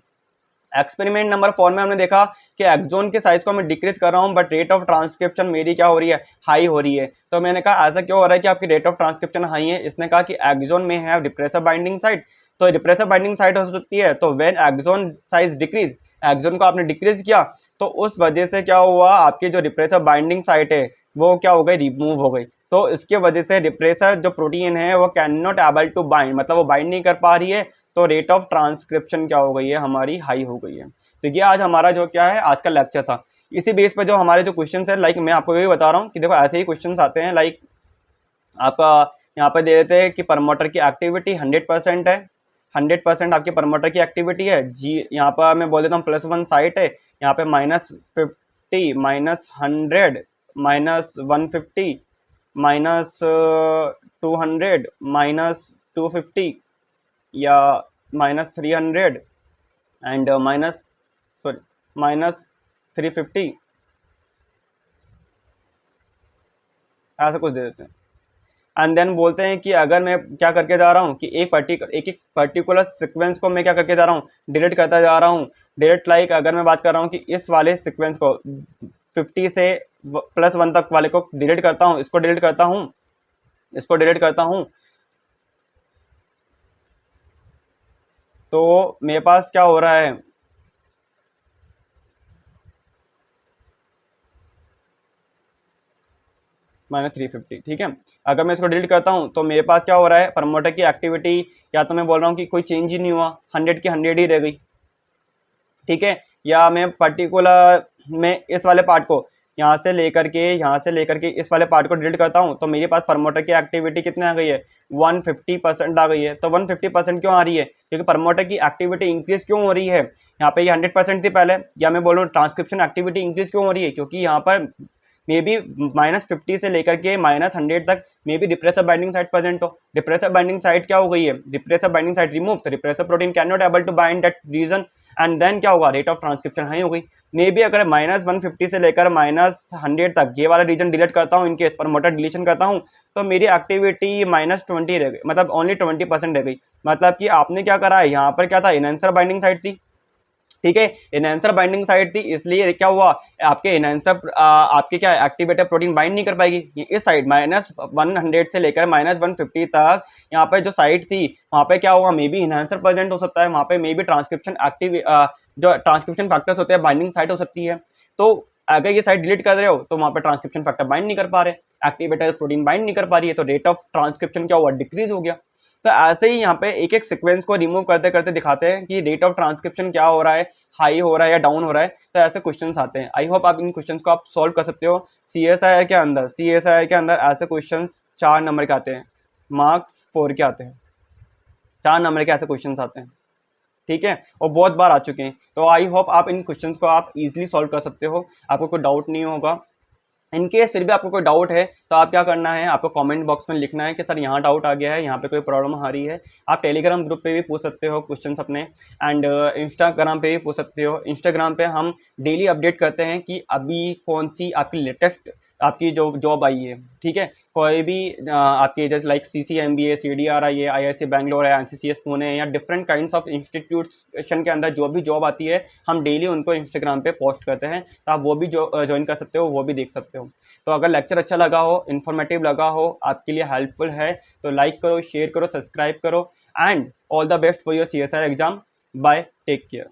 एक्सपेरिमेंट नंबर 4 में हमने देखा कि एक्सोन के साइज को मैं डिक्रीज कर रहा हूं बट रेट ऑफ ट्रांसक्रिप्शन मेरी क्या हो रही है, हाई हो रही है। तो मैंने कहा ऐसा क्यों हो रहा है कि आपकी रेट ऑफ ट्रांसक्रिप्शन हाई है। इसने कहा कि एक्सोन में है रिप्रेसर बाइंडिंग साइट, तो रिप्रेसर बाइंडिंग साइट हो सकती है। तो when exon size decrease, exon को आपने डिक्रीज किया तो उस वजह से क्या हुआ, आपकी जो रिप्रेसर बाइंडिंग साइट है वो क्या हो गई, रिमूव हो गई। तो इसके वजह से रिप्रेसर जो प्रोटीन है वो can not able to bind, मतलब वो बाइंड नहीं कर पा रही है, तो रेट ऑफ ट्रांसक्रिप्शन क्या हो गई है, हमारी हाई हो गई है। तो ये आज हमारा जो क्या है आज का लेक्चर था। इसी बेस पे जो हमारे जो क्वेश्चन है, लाइक मैं आपको यही बता रहा हूँ कि देखो ऐसे ही क्वेश्चन आते हैं। लाइक आपका यहाँ पे दे देते हैं कि प्रमोटर की एक्टिविटी 100% है, 100% आपके प्रमोटर की एक्टिविटी है जी। यहाँ पर मैं बोल देता हूँ +1 साइट है, यहाँ पे -50 -100 -150 -200 -250 या -300 एंड -350 ऐसा कुछ दे देते हैं। एंड देन बोलते हैं कि अगर मैं क्या करके जा रहा हूँ कि एक पर्टिकुलर सीक्वेंस को मैं क्या करके जा रहा हूँ, डिलीट करता जा रहा हूँ। डिलीट लाइक अगर मैं बात कर रहा हूँ कि इस वाले सीक्वेंस को 50 से +1 तक वाले को डिलीट करता हूँ, इसको डिलीट करता हूँ, इसको डिलीट करता हूँ, तो मेरे पास क्या हो रहा है, -350, ठीक है। अगर मैं इसको डिलीट करता हूँ तो मेरे पास क्या हो रहा है, प्रमोटर की एक्टिविटी या तो मैं बोल रहा हूँ कि कोई चेंज ही नहीं हुआ, 100 की 100 ही रह गई, ठीक है। या मैं पर्टिकुलर में इस वाले पार्ट को यहाँ से लेकर के इस वाले पार्ट को डिलीट करता हूँ, तो मेरे पास प्रमोटर की एक्टिविटी कितने आ गई है, 150% आ गई है। तो 150% क्यों आ रही है, क्योंकि प्रमोटर की एक्टिविटी इंक्रीज क्यों हो रही है। यहाँ पे ये 100% थी पहले, या मैं बोल रहा हूँ ट्रांसक्रिप्शन एक्टिविटी इंक्रीज क्यों हो रही है, क्योंकि यहाँ पर मे बी -50 से लेकर के -100 तक may be repressor binding site present हो। रिप्रेसर बाइंडिंग साइट क्या हो गई है, रिप्रेसर बाइंडिंग साइट रिमूव, तो repressor protein can not able to bind that region and then क्या होगा, रेट ऑफ ट्रांसक्रिप्शन हाई हो गई। मे बी अगर -150 से लेकर -100 तक ये वाला रीजन डिलीट करता हूँ, इनकेस प्रमोटर डिलीशन करता हूँ, तो मेरी एक्टिविटी -20 रह गई, मतलब ओनली 20% रह गई। मतलब कि आपने क्या करा है, यहाँ पर क्या था, इनहेंसर बाइंडिंग साइट थी, ठीक है। इनहेंसर बाइंडिंग साइट थी, इसलिए क्या हुआ, आपके इनहेंसर आपके क्या एक्टिवेटर प्रोटीन बाइंड नहीं कर पाएगी। इस साइड -100 से लेकर -150 तक यहाँ पे जो साइट थी वहाँ पे क्या हुआ, मे बी इनहेंसर प्रेजेंट हो सकता है, वहाँ पे मे बी ट्रांसक्रिप्शन एक्टिव जो ट्रांसक्रिप्शन फैक्टर्स होते हैं बाइंडिंग साइट हो सकती है। तो अगर ये साइट डिलीट कर रहे हो तो वहाँ पे ट्रांसक्रिप्शन फैक्टर बाइंड नहीं कर पा रहे, एक्टिवेटर प्रोटीन बाइंड नहीं कर पा रही है, तो रेट ऑफ ट्रांसक्रिप्शन क्या हुआ, डिक्रीज हो गया। तो ऐसे ही यहाँ पे एक एक सीक्वेंस को रिमूव करते करते दिखाते हैं कि रेट ऑफ ट्रांसक्रिप्शन क्या हो रहा है, हाई हो रहा है या डाउन हो रहा है। तो ऐसे क्वेश्चंस आते हैं। आई होप आप इन क्वेश्चंस को आप सॉल्व कर सकते हो। सीएसआईआर के अंदर ऐसे क्वेश्चंस 4 नंबर के आते हैं, मार्क्स 4 के आते हैं, 4 नंबर के ऐसे क्वेश्चंस आते हैं, ठीक है, और बहुत बार आ चुके हैं। तो आई होप आप इन क्वेश्चंस को आप इजीली सॉल्व कर सकते हो, आपको कोई डाउट नहीं होगा। इनकेस फिर भी आपको कोई डाउट है तो आप क्या करना है, आपको कमेंट बॉक्स में लिखना है कि सर यहाँ डाउट आ गया है, यहाँ पे कोई प्रॉब्लम आ रही है। आप टेलीग्राम ग्रुप पे भी पूछ सकते हो क्वेश्चंस अपने, एंड इंस्टाग्राम पे भी पूछ सकते हो। इंस्टाग्राम पे हम डेली अपडेट करते हैं कि अभी कौन सी आपकी लेटेस्ट आपकी जो जॉब आई है, ठीक है। कोई भी आपकी जैसे लाइक CCMBA, CDRI है, IISc बैंगलोर है, NCCS पुणे है, या डिफरेंट काइंड्स ऑफ इंस्टीट्यूशन के अंदर जो भी जॉब आती है हम डेली उनको इंस्टाग्राम पे पोस्ट करते हैं, तो आप वो भी ज्वाइन कर सकते हो, वो भी देख सकते हो। तो अगर लेक्चर अच्छा लगा हो, इन्फॉर्मेटिव लगा हो, आपके लिए हेल्पफुल है, तो लाइक करो, शेयर करो, सब्सक्राइब करो, and all the best for your CSIR exam. Bye, take care.